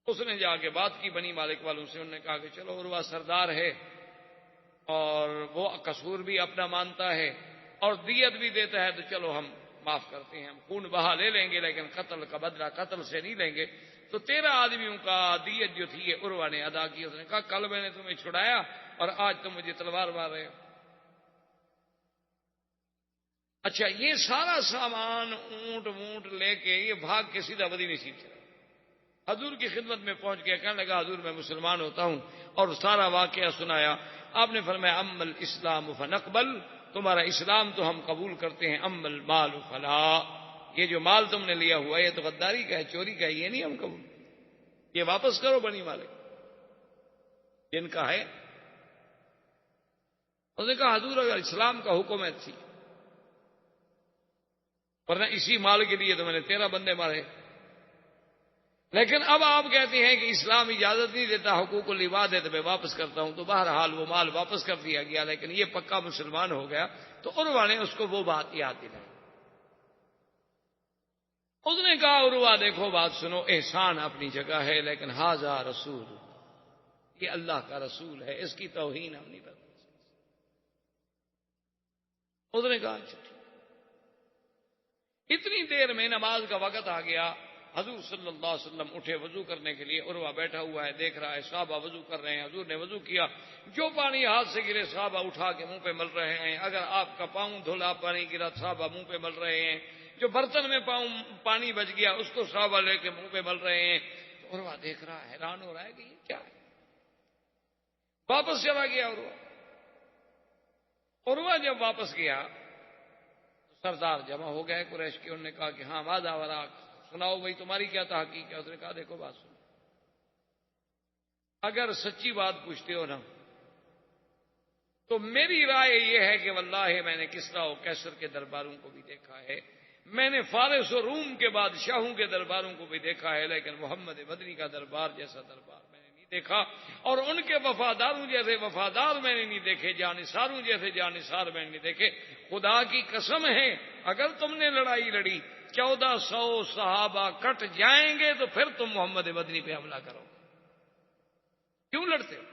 اس نے جا کے بات کی بنی مالک والوں سے، انہوں نے کہا کہ چلو عروہ سردار ہے اور وہ قصور بھی اپنا مانتا ہے اور دیت بھی دیتا ہے، تو چلو ہم معاف کرتے ہیں، ہم خون بہا لے لیں گے، لیکن قتل کا بدلہ قتل سے نہیں لیں گے۔ تو 13 آدمیوں کا دیت جو تھی یہ عروہ نے ادا کی۔ اس نے کہا کل میں نے تمہیں چھڑایا اور آج تم مجھے تلوار مار رہے ہو۔ اچھا، یہ سارا سامان اونٹ وونٹ لے کے یہ بھاگ کے سیدھا مدینے شریف چلا، حضور کی خدمت میں پہنچ گیا، کہنے لگا حضور میں مسلمان ہوتا ہوں، اور سارا واقعہ سنایا۔ آپ نے فرمایا اما الاسلام فنقبل، تمہارا اسلام تو ہم قبول کرتے ہیں، اما المال فلا، یہ جو مال تم نے لیا ہوا ہے یہ تو غداری کا ہے، چوری کا ہے، یہ نہیں ہم قبول، یہ واپس کرو بنی مالک جن کا ہے۔ اس نے کہا حضور اگر اسلام کا حکم ہے تھی، ورنہ اسی مال کے لیے تو میں نے 13 بندے مارے، لیکن اب آپ کہتے ہیں کہ اسلام اجازت نہیں دیتا، حقوق العباد ہے تو میں واپس کرتا ہوں، تو بہرحال وہ مال واپس کر دیا گیا، لیکن یہ پکا مسلمان ہو گیا۔ تو عروہ نے اس کو وہ بات یاد دلائی۔ اس نے کہا عروہ دیکھو بات سنو، احسان اپنی جگہ ہے، لیکن ھذا رسول، یہ اللہ کا رسول ہے، اس کی توہین ہم نہیں کرتے۔ اس نے کہا اچھا ٹھیک۔ اتنی دیر میں نماز کا وقت آ گیا، حضور صلی اللہ علیہ وسلم اٹھے وضو کرنے کے لیے، عروہ بیٹھا ہوا ہے دیکھ رہا ہے صحابہ وضو کر رہے ہیں، حضور نے وضو کیا، جو پانی ہاتھ سے گرے صحابہ اٹھا کے منہ پہ مل رہے ہیں، اگر آپ کا پاؤں دھلا پانی گرا صحابہ منہ پہ مل رہے ہیں، جو برتن میں پانی بچ گیا اس کو صحابہ لے کے منہ پہ مل رہے ہیں۔ تو عروہ دیکھ رہا ہے، حیران ہو رہا ہے کہ یہ کیا ہے، واپس چلا گیا عروہ۔ عروہ جب واپس گیا تو سردار جمع ہو گئے قریش کے، انہوں نے کہا کہ ہاں ماذا وراک، سناؤ بھائی تمہاری کیا تحقیق ہے؟ اس نے کہا دیکھو بات سنو، اگر سچی بات پوچھتے ہو نا تو میری رائے یہ ہے کہ واللہ میں نے کسریٰ و قیصر کے درباروں کو بھی دیکھا ہے، میں نے فارس و روم کے بادشاہوں کے درباروں کو بھی دیکھا ہے، لیکن محمد مدنی کا دربار جیسا دربار میں نے نہیں دیکھا، اور ان کے وفاداروں جیسے وفادار میں نے نہیں دیکھے، جانثاروں جیسے جانثار میں نے نہیں دیکھے۔ خدا کی قسم ہے اگر تم نے لڑائی لڑی 1400 صحابہ کٹ جائیں گے تو پھر تم محمد مدنی پہ حملہ کرو، کیوں لڑتے ہو؟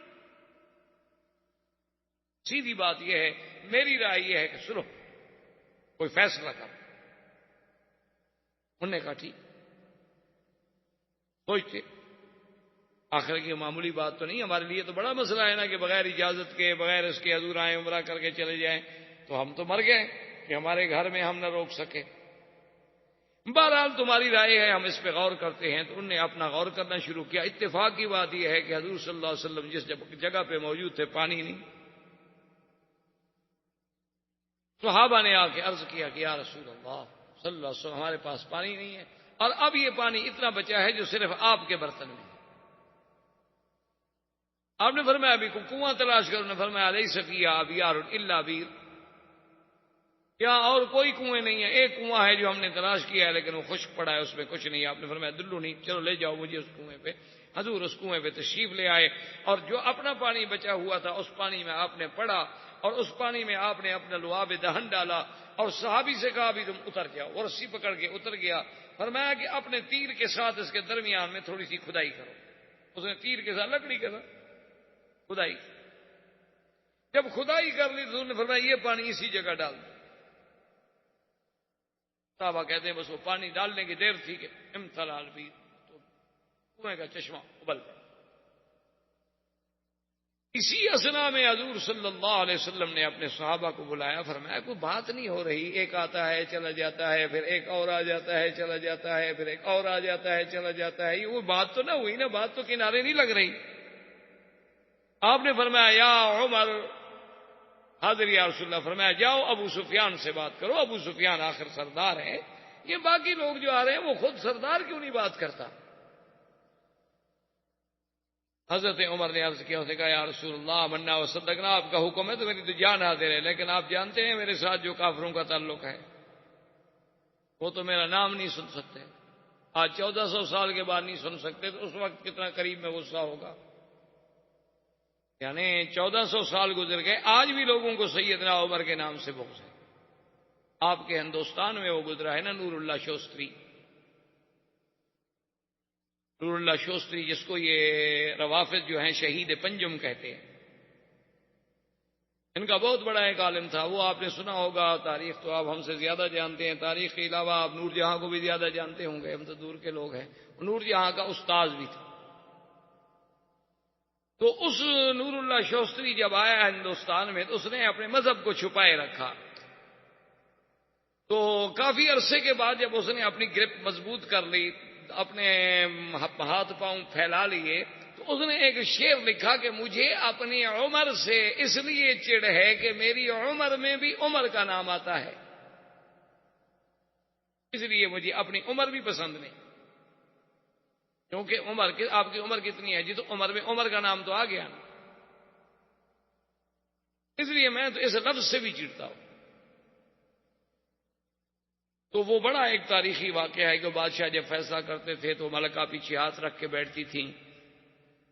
سیدھی بات یہ ہے، میری رائے یہ ہے کہ سنو کوئی فیصلہ کرو۔ انہوں نے کہا ٹھیک، سوچتے آخر کی معمولی بات تو نہیں، ہمارے لیے تو بڑا مسئلہ ہے نا کہ بغیر اجازت کے، بغیر اس کے حضور آئے عمرہ کر کے چلے جائیں، تو ہم تو مر گئے کہ ہمارے گھر میں ہم نہ روک سکے۔ بہرحال تمہاری رائے ہے، ہم اس پہ غور کرتے ہیں۔ تو انہوں نے اپنا غور کرنا شروع کیا۔ اتفاق کی بات یہ ہے کہ حضور صلی اللہ علیہ وسلم جس جگہ پہ موجود تھے پانی نہیں۔ صحابہ نے آ کے عرض کیا کہ یا رسول اللہ صلی اللہ علیہ وسلم ہمارے پاس پانی نہیں ہے، اور اب یہ پانی اتنا بچا ہے جو صرف آپ کے برتن میں ہے۔ آپ نے فرمایا ابھی کنواں تلاش کرو، نے فرمایا لیس فیہا ابیار الا بیر، کیا اور کوئی کنویں نہیں ہے، ایک کنواں ہے جو ہم نے تلاش کیا ہے لیکن وہ خشک پڑا ہے، اس میں کچھ نہیں۔ آپ نے فرمایا دلو نہیں، چلو لے جاؤ مجھے اس کنویں پہ۔ حضور اس کنویں پہ تشریف لے آئے، اور جو اپنا پانی بچا ہوا تھا اس پانی میں آپ نے پڑا، اور اس پانی میں آپ نے اپنا لعاب دہن ڈالا، اور صحابی سے کہا بھی تم اتر جاؤ، اور رسی پکڑ کے اتر گیا۔ فرمایا کہ اپنے تیر کے ساتھ اس کے درمیان میں تھوڑی سی کھدائی کرو۔ اس نے تیر کے ساتھ لکڑی کے ساتھ کھدائی، جب کھدائی کر لی تو انہوں نے فرمایا یہ پانی اسی جگہ ڈال دو۔ صحابہ کہتے ہیں بس وہ پانی ڈالنے کی دیر تھی کہ امتلا البیر، تو کنویں کا چشمہ ابل گیا۔ اسی اثنا میں حضور صلی اللہ علیہ وسلم نے اپنے صحابہ کو بلایا، فرمایا کوئی بات نہیں ہو رہی، ایک آتا ہے چلا جاتا ہے، پھر ایک اور آ جاتا ہے چلا جاتا ہے، پھر ایک اور آ جاتا ہے چلا جاتا ہے، یہ وہ بات تو نہ ہوئی نا، بات تو کنارے نہیں لگ رہی۔ آپ نے فرمایا یا عمر، حاضر یا رسول اللہ، فرمایا جاؤ ابو سفیان سے بات کرو، ابو سفیان آخر سردار ہے، یہ باقی لوگ جو آ رہے ہیں وہ خود سردار کیوں نہیں بات کرتا؟ حضرت عمر نے عرض کیا، اس نے کہا یا رسول اللہ منا و صدقنا، آپ کا حکم ہے تو میری تو جان حاضر ہے، لیکن آپ جانتے ہیں میرے ساتھ جو کافروں کا تعلق ہے وہ تو میرا نام نہیں سن سکتے، آج 1400 سال کے بعد نہیں سن سکتے، تو اس وقت کتنا قریب میں غصہ ہوگا، یعنی 1400 سال گزر گئے، آج بھی لوگوں کو سیدنا عمر کے نام سے بغض ہے۔ آپ کے ہندوستان میں وہ گزرا ہے نا نور اللہ شوستری، نور اللہ شوستری جس کو یہ روافض جو ہیں شہید پنجم کہتے ہیں، ان کا بہت بڑا ایک عالم تھا، وہ آپ نے سنا ہوگا، تاریخ تو آپ ہم سے زیادہ جانتے ہیں، تاریخ کے علاوہ آپ نور جہاں کو بھی زیادہ جانتے ہوں گے، ہم تو دور کے لوگ ہیں، نور جہاں کا استاذ بھی تھا۔ تو اس نور اللہ شوستری جب آیا ہندوستان میں تو اس نے اپنے مذہب کو چھپائے رکھا، تو کافی عرصے کے بعد جب اس نے اپنی گرپ مضبوط کر لی، اپنے ہاتھ پاؤں پھیلا لیے، تو اس نے ایک شعر لکھا کہ مجھے اپنی عمر سے اس لیے چڑ ہے کہ میری عمر میں بھی عمر کا نام آتا ہے، اس لیے مجھے اپنی عمر بھی پسند نہیں، کیونکہ آپ کی عمر کتنی ہے جی؟ تو عمر میں عمر کا نام تو آ گیا نا، اس لیے میں تو اس لفظ سے بھی چڑتا ہوں۔ تو وہ بڑا ایک تاریخی واقعہ ہے کہ بادشاہ جب فیصلہ کرتے تھے تو ملکہ پیچھے ہاتھ رکھ کے بیٹھتی تھیں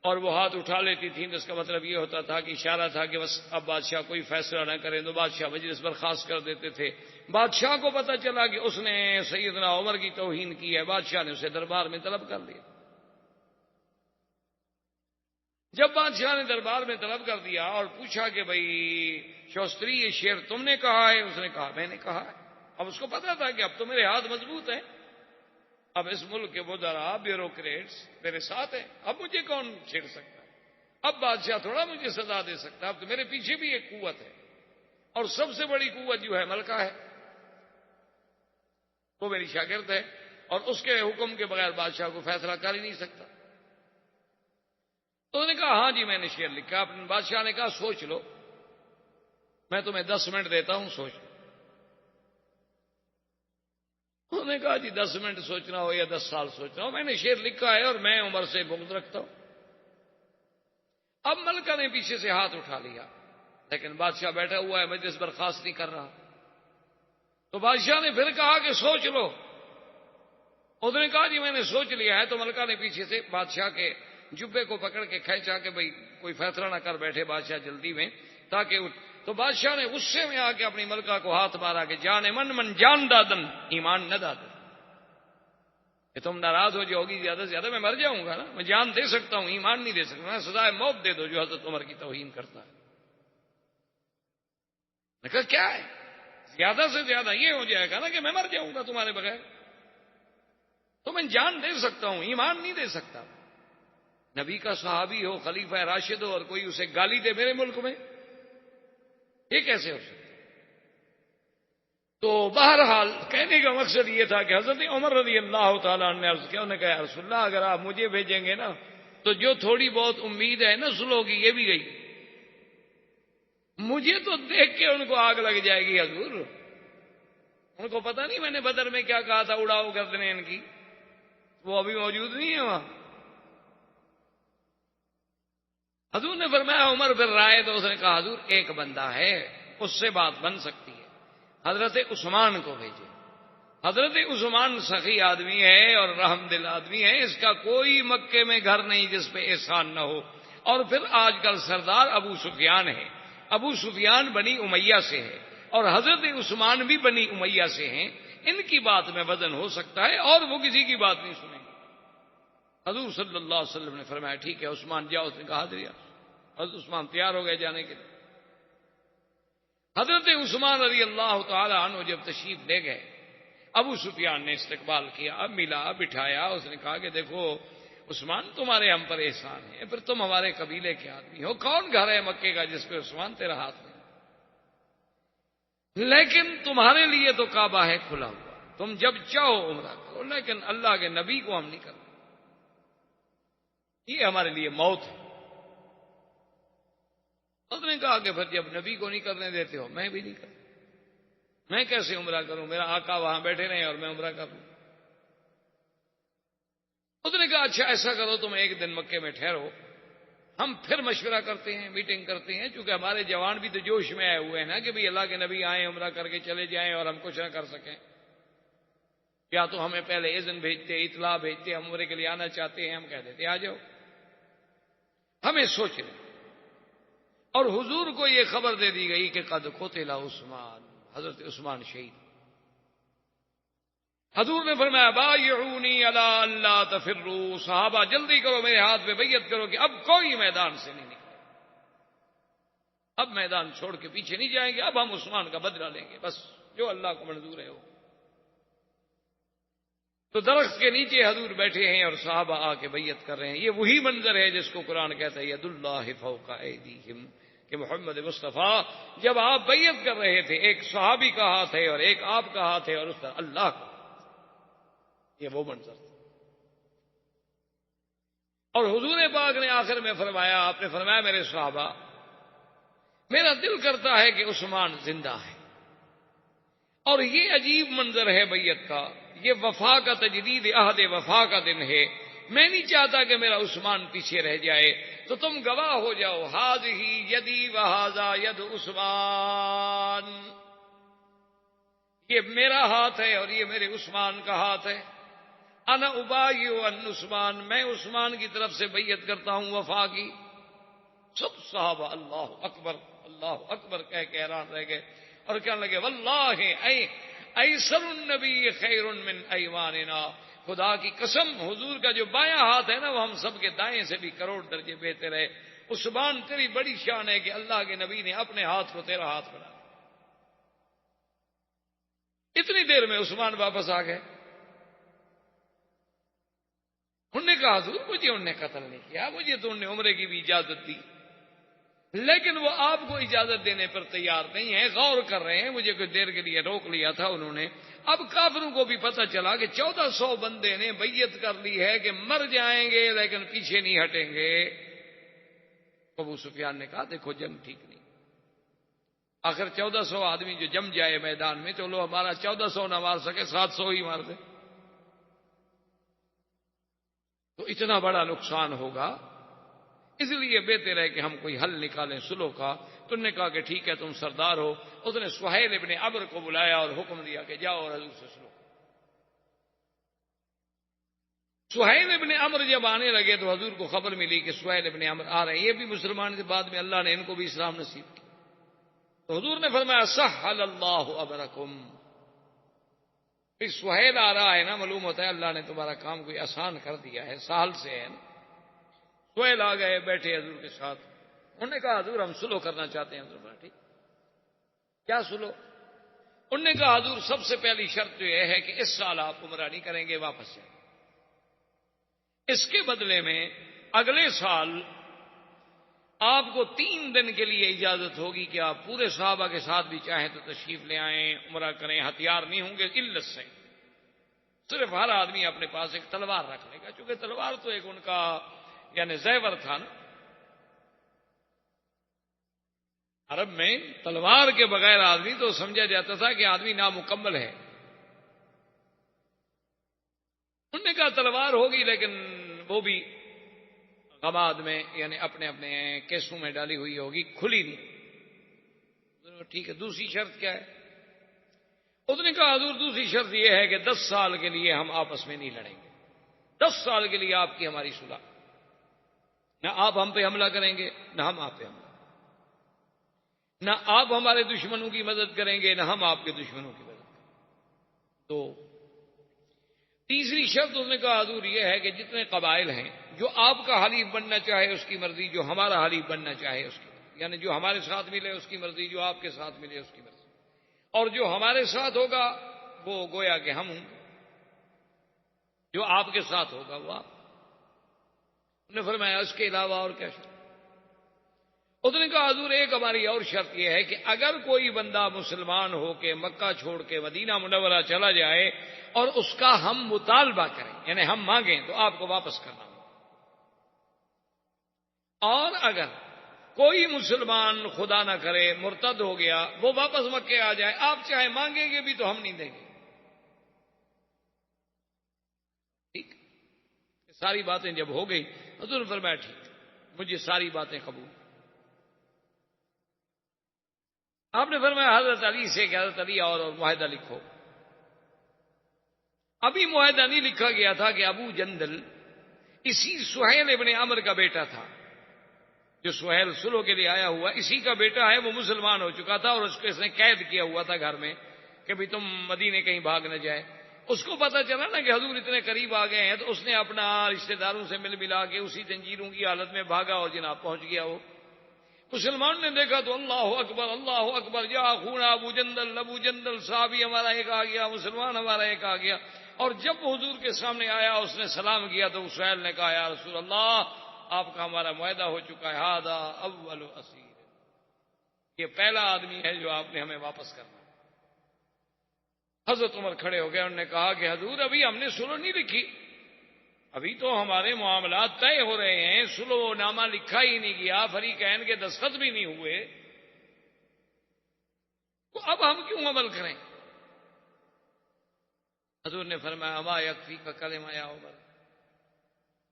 اور وہ ہاتھ اٹھا لیتی تھیں، جس کا مطلب یہ ہوتا تھا کہ اشارہ تھا کہ بس اب بادشاہ کوئی فیصلہ نہ کریں، تو بادشاہ مجلس برخاست کر دیتے تھے۔ بادشاہ کو پتہ چلا کہ اس نے سیدنا عمر کی توہین کی ہے، بادشاہ نے اسے دربار میں طلب کر لیا۔ جب بادشاہ نے دربار میں طلب کر دیا اور پوچھا کہ بھئی شوستری یہ شعر تم نے کہا ہے؟ اس نے کہا میں نے کہا ہے۔ اب اس کو پتا تھا کہ اب تو میرے ہاتھ مضبوط ہیں، اب اس ملک کے وزراء بیوروکریٹس میرے ساتھ ہیں، اب مجھے کون چھیڑ سکتا ہے؟ اب بادشاہ تھوڑا مجھے سزا دے سکتا ہے، اب تو میرے پیچھے بھی ایک قوت ہے، اور سب سے بڑی قوت جو ہے ملکہ ہے، وہ میری شاگرد ہے، اور اس کے حکم کے بغیر بادشاہ کو فیصلہ کر ہی نہیں سکتا۔ تو انہوں نے کہا ہاں جی میں نے شعر لکھا۔ بادشاہ نے کہا سوچ لو، میں تمہیں 10 منٹ دیتا ہوں، سوچ لو۔ انہوں نے کہا جی 10 منٹ سوچنا ہو یا 10 سال سوچنا ہو، میں نے شعر لکھا ہے اور میں عمر سے بغض رکھتا ہوں۔ اب ملکہ نے پیچھے سے ہاتھ اٹھا لیا، لیکن بادشاہ بیٹھا ہوا ہے، مجلس برخاست نہیں کر رہا۔ تو بادشاہ نے پھر کہا کہ سوچ لو۔ اس نے کہا جی میں نے سوچ لیا ہے۔ تو ملکہ نے پیچھے سے بادشاہ کے جبے کو پکڑ کے کھینچا کہ بھئی کوئی فیصلہ نہ کر بیٹھے بادشاہ جلدی میں، تاکہ تو بادشاہ نے غصے میں آ کے اپنی ملکہ کو ہاتھ مارا کہ جان من جان دادن ایمان نہ دادن، کہ تم ناراض ہو جاؤ گی زیادہ سے زیادہ میں مر جاؤں گا نا، میں جان دے سکتا ہوں ایمان نہیں دے سکتا، میں سزائے موت دے دو جو حضرت عمر کی توہین کرتا ہے۔ میں کہا کیا ہے؟ زیادہ سے زیادہ یہ ہو جائے گا نا کہ میں مر جاؤں گا تمہارے بغیر، تو میں جان دے سکتا ہوں ایمان نہیں دے سکتا۔ نبی کا صحابی ہو، خلیفہ راشد ہو، اور کوئی اسے گالی دے میرے ملک میں، یہ کیسے ہو سکتا؟ تو بہرحال کہنے کا مقصد یہ تھا کہ حضرت عمر رضی اللہ تعالیٰ نے عرض کیا، انہوں نے کہا یا رسول اللہ اگر آپ مجھے بھیجیں گے نا تو جو تھوڑی بہت امید ہے نسلوں کی یہ بھی گئی، مجھے تو دیکھ کے ان کو آگ لگ جائے گی حضور، ان کو پتہ نہیں میں نے بدر میں کیا کہا تھا، اڑاؤ گردنیں ان کی، وہ ابھی موجود نہیں ہے وہاں۔ حضور نے فرمایا عمر پھر رائے، تو اس نے کہا حضور ایک بندہ ہے اس سے بات بن سکتی ہے، حضرت عثمان کو بھیجے۔ حضرت عثمان سخی آدمی ہے اور رحم دل آدمی ہے، اس کا کوئی مکے میں گھر نہیں جس پہ احسان نہ ہو، اور پھر آج کل سردار ابو سفیان ہے، ابو سفیان بنی امیہ سے ہے اور حضرت عثمان بھی بنی امیہ سے ہیں، ان کی بات میں وزن ہو سکتا ہے اور وہ کسی کی بات نہیں سنیں گے۔ حضور صلی اللہ علیہ وسلم نے فرمایا ٹھیک ہے عثمان جاؤ، اس نے کہا حاضر۔ حضرت عثمان تیار ہو گئے جانے کے لیے۔ حضرت عثمان رضی اللہ تعالی عنہ جب تشریف لے گئے، ابو سفیان نے استقبال کیا، ملا، بٹھایا، اس نے کہا کہ دیکھو عثمان تمہارے ہم پر احسان ہے، پھر تم ہمارے قبیلے کے آدمی ہو، کون گھر ہے مکے کا جس پہ عثمان تیرا ہاتھ نہیں، لیکن تمہارے لیے تو کعبہ ہے کھلا ہوا، تم جب چاہو عمرہ کرو، لیکن اللہ کے نبی کو ہم نہیں کرتے، یہ ہمارے لیے موت ہے۔ اس نے کہا کہ پھر جب نبی کو نہیں کرنے دیتے ہو میں بھی نہیں کرتا، میں کیسے عمرہ کروں، میرا آقا وہاں بیٹھے رہے اور میں عمرہ کر لوں۔ اس نے کہا اچھا ایسا کرو تم ایک دن مکے میں ٹھہرو، ہم پھر مشورہ کرتے ہیں، میٹنگ کرتے ہیں، چونکہ ہمارے جوان بھی تو جوش میں آئے ہوئے ہیں نا کہ بھئی اللہ کے نبی آئیں عمرہ کر کے چلے جائیں اور ہم کچھ نہ کر سکیں، یا تو ہمیں پہلے اذن بھیجتے، اطلاع بھیجتے، ہم عمرے کے لیے آنا چاہتے ہیں، ہم کہہ دیتے آ جاؤ، ہمیں سوچ لیں۔ اور حضور کو یہ خبر دے دی گئی کہ قد قتل عثمان، حضرت عثمان شہید۔ حضور نے فرمایا بایعونی علی اللہ تفروا، صحابہ جلدی کرو میرے ہاتھ پہ بیعت کرو کہ اب کوئی میدان سے نہیں نکلے، اب میدان چھوڑ کے پیچھے نہیں جائیں گے، اب ہم عثمان کا بدلہ لیں گے، بس جو اللہ کو منظور ہے وہ۔ تو درخت کے نیچے حضور بیٹھے ہیں اور صحابہ آ کے بیعت کر رہے ہیں، یہ وہی منظر ہے جس کو قرآن کہتا ہے ید اللہ فوق ایدیہم، کہ محمد مصطفیٰ جب آپ بیعت کر رہے تھے ایک صحابی کا ہاتھ ہے اور ایک آپ کا ہاتھ ہے اور اس طرح اللہ کا، یہ وہ منظر تھا۔ اور حضور پاک نے آخر میں فرمایا، آپ نے فرمایا میرے صحابہ میرا دل کرتا ہے کہ عثمان زندہ ہے، اور یہ عجیب منظر ہے بیعت کا، یہ وفا کا تجدید عہد وفا کا دن ہے، میں نہیں چاہتا کہ میرا عثمان پیچھے رہ جائے، تو تم گواہ ہو جاؤ، ھذہ یدی وھذا ید عثمان، یہ میرا ہاتھ ہے اور یہ میرے عثمان کا ہاتھ ہے، انا ابایع عن عثمان، میں عثمان کی طرف سے بیعت کرتا ہوں وفا کی۔ سب صحابہ اللہ اکبر کہہ کے حیران رہ گئے اور کہنے لگے واللہ ایسر النبی خیر من ایماننا، خدا کی قسم حضور کا جو بایاں ہاتھ ہے نا وہ ہم سب کے دائیں سے بھی کروڑ درجے بہتر ہے، عثمان تیری بڑی شان ہے کہ اللہ کے نبی نے اپنے ہاتھ کو تیرا ہاتھ بنا دیا۔ اتنی دیر میں عثمان واپس آ گئے، انہوں نے کہا حضور مجھے انہوں نے قتل نہیں کیا، مجھے تو انہوں نے عمرے کی بھی اجازت دی، لیکن وہ آپ کو اجازت دینے پر تیار نہیں ہے، غور کر رہے ہیں، مجھے کچھ دیر کے لیے روک لیا تھا انہوں نے۔ اب کافروں کو بھی پتہ چلا کہ 1400 بندے نے بیعت کر لی ہے کہ مر جائیں گے لیکن پیچھے نہیں ہٹیں گے۔ ابو سفیان نے کہا دیکھو جنگ ٹھیک نہیں، آخر 1400 آدمی جو جم جائے میدان میں، چلو ہمارا 1400 نہ مار سکے 700 ہی مار دے، تو اتنا بڑا نقصان ہوگا، اس لیے بہتر ہے کہ ہم کوئی حل نکالیں صلح کا۔ تو انہوں نے کہا کہ ٹھیک ہے تم سردار ہو، اس نے سہیل ابن عمرو کو بلایا اور حکم دیا کہ جاؤ اور حضور سے صلح۔ سہیل ابن عمرو جب آنے لگے تو حضور کو خبر ملی کہ سہیل ابن عمرو آ رہے ہیں، یہ بھی مسلمان کے بعد میں اللہ نے ان کو بھی اسلام نصیب کیا، تو حضور نے فرمایا سہل اللہ امرکم، سہیل آ رہا ہے نا، معلوم ہوتا ہے اللہ نے تمہارا کام کوئی آسان کر دیا ہے، سہل سے ہے نا۔ سہیل آ گئے، بیٹھے حضور کے ساتھ، انہوں نے کہا حضور ہم صلح کرنا چاہتے ہیں۔ حضور ٹھیک کیا صلح؟ انہوں نے کہا حضور سب سے پہلی شرط تو یہ ہے کہ اس سال آپ عمرہ نہیں کریں گے، واپس جائیں، اس کے بدلے میں اگلے سال آپ کو 3 دن کے لیے اجازت ہوگی کہ آپ پورے صحابہ کے ساتھ بھی چاہیں تو تشریف لے آئیں، عمرہ کریں، ہتھیار نہیں ہوں گے علت سے، صرف ہر آدمی اپنے پاس ایک تلوار رکھ لے گا، چونکہ تلوار تو ایک ان کا یعنی زیور تھا نا، عرب میں تلوار کے بغیر آدمی تو سمجھا جاتا تھا کہ آدمی نامکمل ہے۔ انہوں نے کہا تلوار ہوگی لیکن وہ بھی غماد میں یعنی اپنے اپنے کیسوں میں ڈالی ہوئی ہوگی، کھلی نہیں۔ ٹھیک ہے، دوسری شرط کیا ہے؟ اس نے کہا حضور دوسری شرط یہ ہے کہ 10 سال کے لیے ہم آپس میں نہیں لڑیں گے، 10 سال کے لیے آپ کی ہماری صلح، نہ آپ ہم پہ حملہ کریں گے نہ ہم آپ پہ حملہ، نہ آپ ہمارے دشمنوں کی مدد کریں گے نہ ہم آپ کے دشمنوں کی مدد کریں گے۔ تو تیسری شرط اس نے کہا حضور یہ ہے کہ جتنے قبائل ہیں جو آپ کا حلیف بننا چاہے اس کی مرضی، جو ہمارا حلیف بننا چاہے اس کی مرضی، یعنی جو ہمارے ساتھ ملے اس کی مرضی، جو آپ کے ساتھ ملے اس کی مرضی، اور جو ہمارے ساتھ ہوگا وہ گویا کہ ہم ہوں گے، جو آپ کے ساتھ ہوگا وہ آپ۔ انہوں نے فرمایا اس کے علاوہ اور کیا شرط؟ اس نے کہا حضور ایک ہماری اور شرط یہ ہے کہ اگر کوئی بندہ مسلمان ہو کے مکہ چھوڑ کے مدینہ منورہ چلا جائے اور اس کا ہم مطالبہ کریں یعنی ہم مانگیں تو آپ کو واپس کرنا ہوگا، اور اگر کوئی مسلمان خدا نہ کرے مرتد ہو گیا وہ واپس مکے آ جائے، آپ چاہے مانگیں گے بھی تو ہم نہیں دیں گے۔ ٹھیک، ساری باتیں جب ہو گئی حضور نے فرمایا ٹھیک مجھے ساری باتیں قبول۔ آپ نے فرمایا حضرت علی سے کہ حضرت علی اور معاہدہ لکھو۔ ابھی معاہدہ نہیں لکھا گیا تھا کہ ابو جندل اسی سہیل ابن عمرو کا بیٹا تھا، جو سہیل صلح کے لیے آیا ہوا اسی کا بیٹا ہے، وہ مسلمان ہو چکا تھا اور اس کو اس نے قید کیا ہوا تھا گھر میں کہ بھی تم مدینے کہیں بھاگ نہ جائے۔ اس کو پتا چلا نا کہ حضور اتنے قریب آ گئے ہیں تو اس نے اپنا رشتہ داروں سے مل ملا کے اسی زنجیروں کی حالت میں بھاگا اور جناب پہنچ گیا۔ وہ مسلمان نے دیکھا تو اللہ اکبر یا خونا ابو جندل صحابی ہمارا ایک آ گیا، مسلمان ہمارا ایک آ گیا۔ اور جب حضور کے سامنے آیا اس نے سلام کیا تو سہیل نے کہا یا رسول اللہ آپ کا ہمارا معاہدہ ہو چکا ہے، ھذا اول اسیر، یہ پہلا آدمی ہے جو آپ نے ہمیں واپس کرنا۔ حضرت عمر کھڑے ہو گئے، انہوں نے کہا کہ حضور ابھی ہم نے سلو نہیں لکھی، ابھی تو ہمارے معاملات طے ہو رہے ہیں، سلو نامہ لکھا ہی نہیں گیا، فریقین کے دستخط بھی نہیں ہوئے، تو اب ہم کیوں عمل کریں؟ حضور نے فرمایا اما یکفی کا کلمہ یا عمر،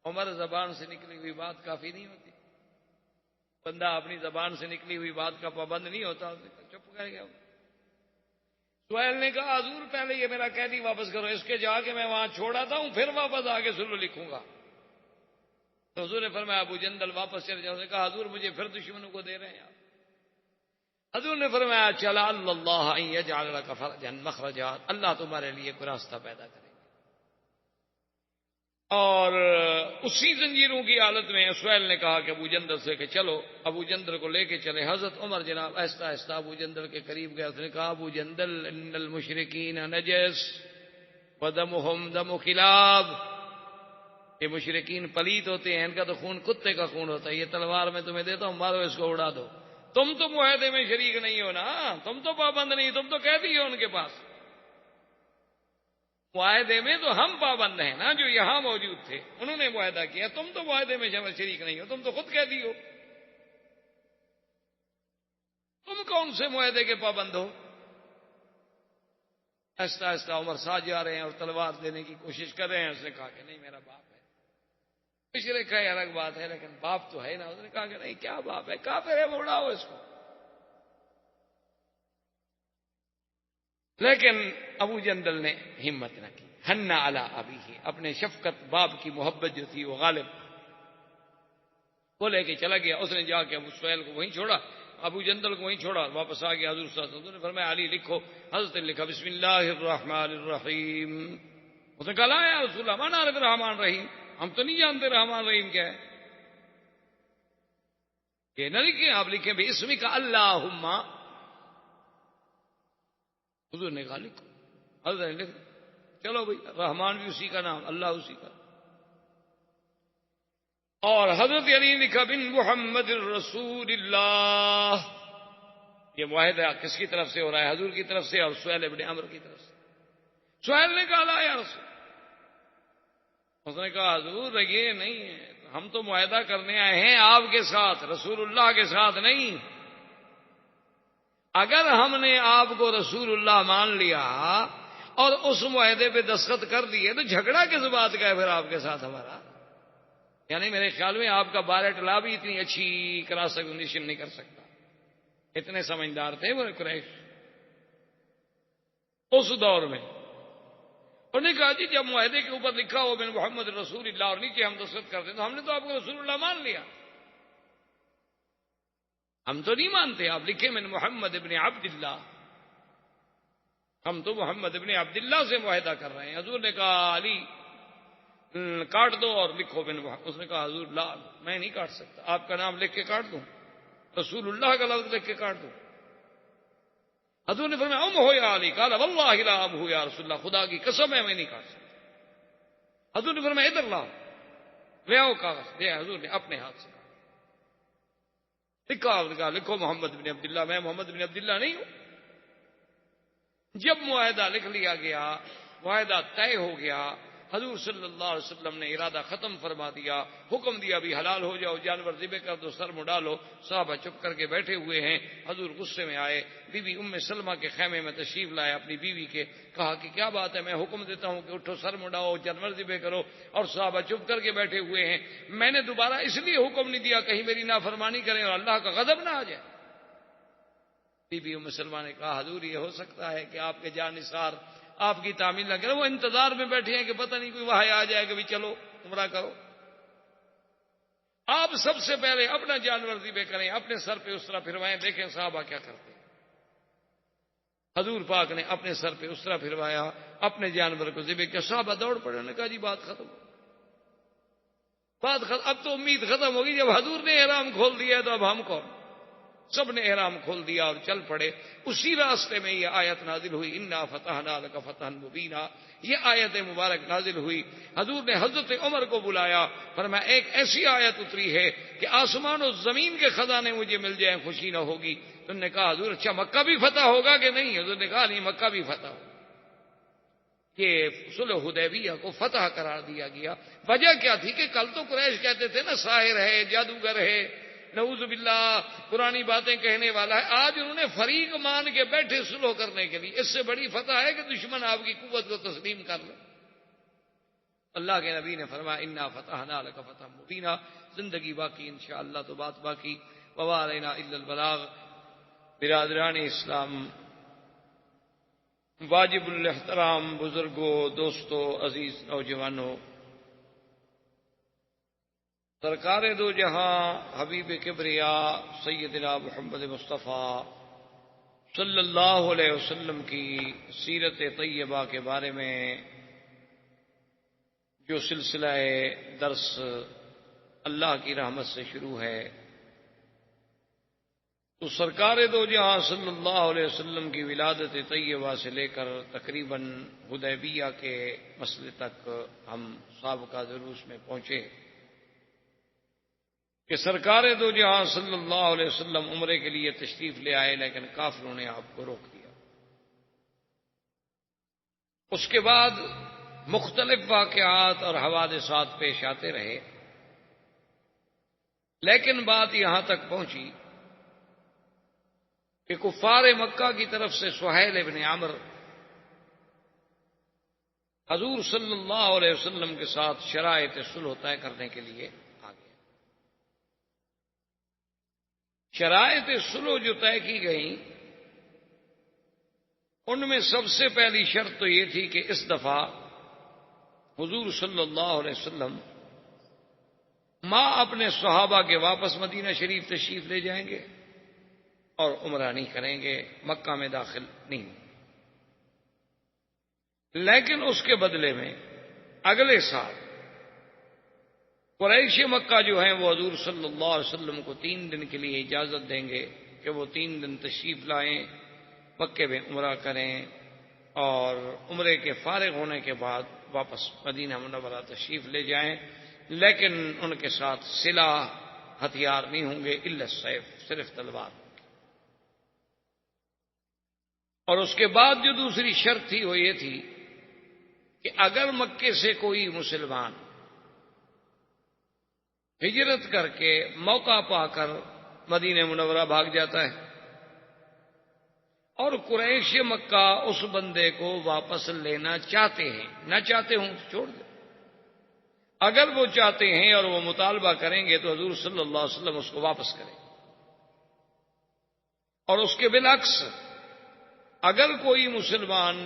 عمر زبان سے نکلی ہوئی بات کافی نہیں ہوتی، بندہ اپنی زبان سے نکلی ہوئی بات کا پابند نہیں ہوتا۔ چپ کر گیا۔ سہیل نے کہا حضور پہلے یہ میرا قیدی واپس کرو، اس کے جا کے میں وہاں چھوڑ آتا ہوں، پھر واپس آ کے سلو لکھوں گا۔ تو حضور نے فرمایا ابو جندل واپس چلے جاؤ۔ اس نے کہا حضور مجھے پھر دشمنوں کو دے رہے ہیں آپ۔ حضور نے فرمایا چلا اللہ ان یجعل لک فرجا مخرجا، اللہ تمہارے لیے کوئی راستہ پیدا کرے گا۔ اور اسی زنجیروں کی حالت میں سہیل نے کہا کہ ابو جندل سے کہ چلو، ابو جندل کو لے کے چلے۔ حضرت عمر جناب آہستہ آہستہ ابو جندل کے قریب گیا، اس نے کہا ابو جندل ان المشرکین نجس ودمہم دم کلاب، یہ مشرکین پلیت ہوتے ہیں، ان کا تو خون کتے کا خون ہوتا ہے، یہ تلوار میں تمہیں دیتا ہوں، مارو اس کو اڑا دو۔ تم تو معاہدے میں شریک نہیں ہو نا، تم تو پابند نہیں، تم تو قیدی ہو ان کے پاس۔ معاہدے میں تو ہم پابند ہیں نا، جو یہاں موجود تھے انہوں نے معاہدہ کیا، تم تو معاہدے میں شریک نہیں ہو، تم تو خود قیدی ہو، تم کون سے معاہدے کے پابند ہو؟ آہستہ آہستہ عمر ساتھ جا رہے ہیں اور تلوار دینے کی کوشش کر رہے ہیں۔ اس نے کہا کہ نہیں میرا باپ ہے، مشرک ہے الگ بات ہے، لیکن باپ تو ہے نا۔ اس نے کہا کہ نہیں کیا باپ ہے، کافر ہے، وہ اڑاؤ اس کو۔ لیکن ابو جندل نے ہمت نہ کی، حن علی ابیہ، اپنے شفقت باپ کی محبت جو تھی وہ غالب، وہ لے کے چلا گیا۔ اس نے جا کے ابو سہیل کو وہیں چھوڑا، ابو جندل کو وہیں چھوڑا، واپس آ گیا۔ حضور صلی اللہ علیہ وسلم نے فرمایا علی لکھو۔ حضرت نے لکھا بسم اللہ الرحمن الرحیم۔ اس نے کہا لا یا رسول اللہ ما نعرف الرحمن الرحیم، ہم تو نہیں جانتے رحمان الرحیم کیا ہے، یہ نہ لکھیں، آپ لکھیں باسمک اللہم۔ حضور نے کہا لکھو۔ حضرت نے لکھ، چلو بھائی، رحمان بھی اسی کا نام، اللہ اسی کا۔ اور حضرت علی نے لکھا بن محمد الرسول اللہ۔ یہ معاہدہ کس کی طرف سے ہو رہا ہے؟ حضور کی طرف سے اور سہیل ابن عمرو کی طرف سے۔ سہیل نے کہا لا یا رسول، اس نے کہا حضور یہ نہیں ہے، ہم تو معاہدہ کرنے آئے ہیں آپ کے ساتھ، رسول اللہ کے ساتھ نہیں۔ اگر ہم نے آپ کو رسول اللہ مان لیا اور اس معاہدے پہ دستخط کر دیے تو جھگڑا کس بات کا ہے پھر آپ کے ساتھ ہمارا؟ یعنی میرے خیال میں آپ کا بارٹ لا بھی اتنی اچھی کراس ایگزامینیشن نہیں کر سکتا، اتنے سمجھدار تھے وہ قریش اس دور میں۔ انہوں نے کہا جی جب معاہدے کے اوپر لکھا ہو بن محمد رسول اللہ اور نیچے ہم دستخط کرتے تو ہم نے تو آپ کو رسول اللہ مان لیا، ہم تو نہیں مانتے، آپ لکھیں من محمد ابن عبداللہ، ہم تو محمد ابن عبداللہ سے معاہدہ کر رہے ہیں۔ حضور نے کہا علی کاٹ دو اور لکھو بن محمد۔ اس نے کہا حضور لا، میں نہیں کاٹ سکتا، آپ کا نام لکھ کے کاٹ دوں، رسول اللہ کا لفظ لکھ کے کاٹ دوں؟ حضور نے فرمایا ام ہو یا علی، قال واللہ لا ام ہو یا رسول اللہ، خدا کی قسم ہے میں نہیں کاٹ سکتا۔ حضور نے فرمایا ادھر لاؤ، لے آؤ کاغذ، دیا حضور نے اپنے ہاتھ سے لکھا، لکھو محمد بن عبداللہ، میں محمد بن عبداللہ نہیں ہوں۔ جب معاہدہ لکھ لیا گیا، معاہدہ طے ہو گیا، حضور صلی اللہ علیہ وسلم نے ارادہ ختم فرما دیا، حکم دیا بھی حلال ہو جاؤ، جانور ذبح کر دو، سر مڈالو۔ صحابہ چپ کر کے بیٹھے ہوئے ہیں۔ حضور غصے میں آئے، بی بی ام سلمہ کے خیمے میں تشریف لائے اپنی بیوی کے، کہا کہ کیا بات ہے، میں حکم دیتا ہوں کہ اٹھو، سر مڈاؤ، جانور ذبح کرو، اور صحابہ چپ کر کے بیٹھے ہوئے ہیں۔ میں نے دوبارہ اس لیے حکم نہیں دیا کہیں میری نافرمانی کریں اور اللہ کا غضب نہ آ جائے۔ بی بی ام سلمہ نے کہا حضور یہ ہو سکتا ہے کہ آپ کے جان نثار آپ کی تعمیل نہ کرے، وہ انتظار میں بیٹھے ہیں کہ پتہ نہیں کوئی وحی آ جائے کہ بھی چلو عمرہ کرو، آپ سب سے پہلے اپنا جانور ذبح کریں، اپنے سر پہ اسرا پھروائیں، دیکھیں صحابہ کیا کرتے ہیں۔ حضور پاک نے اپنے سر پہ اسرا پھروایا، اپنے جانور کو ذبح کیا، صحابہ دوڑ پڑے، انہوں نے کہا جی بات ختم، بات ختم، اب تو امید ختم ہوگی، جب حضور نے احرام کھول دیا تو اب ہم کون؟ سب نے احرام کھول دیا اور چل پڑے. اسی راستے میں یہ آیت نازل ہوئی انا فتحنا لک فتحا مبینا. یہ آیت مبارک نازل ہوئی. حضور نے حضرت عمر کو بلایا، فرمایا ایک ایسی آیت اتری ہے کہ آسمان و زمین کے خزانے مجھے مل جائیں خوشی نہ ہوگی. تو نے کہا حضور اچھا مکہ بھی فتح ہوگا کہ نہیں؟ حضور نے کہا نہیں، مکہ بھی فتح ہوگا. کہ صلح حدیبیہ کو فتح قرار دیا گیا. وجہ کیا تھی کہ کل تو قریش کہتے تھے نا ساحر ہے، جادوگر ہے، نعوذ باللہ پرانی باتیں کہنے والا ہے. آج انہوں نے فریق مان کے بیٹھے صلح کرنے کے لیے. اس سے بڑی فتح ہے کہ دشمن آپ کی قوت کو تسلیم کر لے. اللہ کے نبی نے فرمایا انا فتحنا لک فتحا مبینا. زندگی باقی انشاءاللہ تو بات باقی. وما علینا الا البلاغ. برادران اسلام، واجب الاحترام بزرگوں، دوستوں، عزیز نوجوانوں، سرکار دو جہاں حبیب کبریا سیدنا محمد مصطفیٰ صلی اللہ علیہ وسلم کی سیرت طیبہ کے بارے میں جو سلسلہ درس اللہ کی رحمت سے شروع ہے، تو سرکار دو جہاں صلی اللہ علیہ وسلم کی ولادت طیبہ سے لے کر تقریباً حدیبیہ کے مسئلے تک ہم سابقہ دروس میں پہنچے کہ سرکار دو جہاں صلی اللہ علیہ وسلم عمرے کے لیے تشریف لے آئے، لیکن کافروں نے آپ کو روک دیا. اس کے بعد مختلف واقعات اور حوادثات پیش آتے رہے، لیکن بات یہاں تک پہنچی کہ کفار مکہ کی طرف سے سہیل ابن عمرو حضور صلی اللہ علیہ وسلم کے ساتھ شرائط صلح طے کرنے کے لیے آ گئے. شرائط صلح جو طے کی گئیں ان میں سب سے پہلی شرط تو یہ تھی کہ اس دفعہ حضور صلی اللہ علیہ وسلم ماں اپنے صحابہ کے واپس مدینہ شریف تشریف لے جائیں گے اور عمرہ نہیں کریں گے، مکہ میں داخل نہیں. لیکن اس کے بدلے میں اگلے سال قریش مکہ جو ہیں وہ حضور صلی اللہ علیہ وسلم کو 3 دن کے لیے اجازت دیں گے کہ وہ 3 دن تشریف لائیں، مکے میں عمرہ کریں اور عمرے کے فارغ ہونے کے بعد واپس مدینہ منورہ تشریف لے جائیں. لیکن ان کے ساتھ سلاح ہتھیار نہیں ہوں گے الا السیف، صرف تلوار. اور اس کے بعد جو دوسری شرط تھی وہ یہ تھی کہ اگر مکے سے کوئی مسلمان ہجرت کر کے موقع پا کر مدینہ منورہ بھاگ جاتا ہے اور قریش مکہ اس بندے کو واپس لینا چاہتے ہیں، نہ چاہتے ہوں تو چھوڑ دیں، اگر وہ چاہتے ہیں اور وہ مطالبہ کریں گے تو حضور صلی اللہ علیہ وسلم اس کو واپس کریں. اور اس کے بالعکس اگر کوئی مسلمان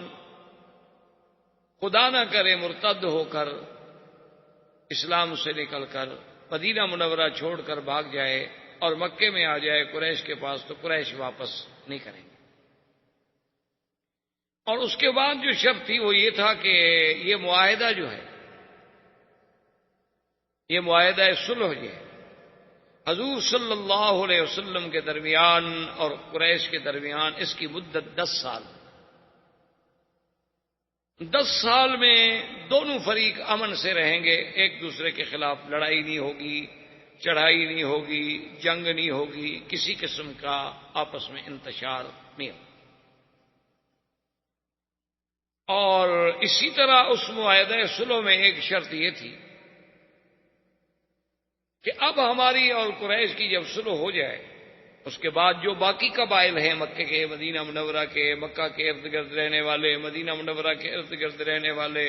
خدا نہ کرے مرتد ہو کر اسلام سے نکل کر مدینہ منورہ چھوڑ کر بھاگ جائے اور مکے میں آ جائے قریش کے پاس تو قریش واپس نہیں کریں گے. اور اس کے بعد جو شرط تھی وہ یہ تھا کہ یہ معاہدہ جو ہے، یہ معاہدہ صلح یہ ہے حضور صلی اللہ علیہ وسلم کے درمیان اور قریش کے درمیان، اس کی مدت 10 سال. 10 سال میں دونوں فریق امن سے رہیں گے، ایک دوسرے کے خلاف لڑائی نہیں ہوگی، چڑھائی نہیں ہوگی، جنگ نہیں ہوگی، کسی قسم کا آپس میں انتشار نہیں ہوگا. اور اسی طرح اس معاہدہ صلح میں ایک شرط یہ تھی کہ اب ہماری اور قریش کی جب صلح ہو جائے اس کے بعد جو باقی قبائل ہیں مکے کے، مدینہ منورہ کے، مکہ کے ارد گرد رہنے والے، مدینہ منورہ کے ارد گرد رہنے والے،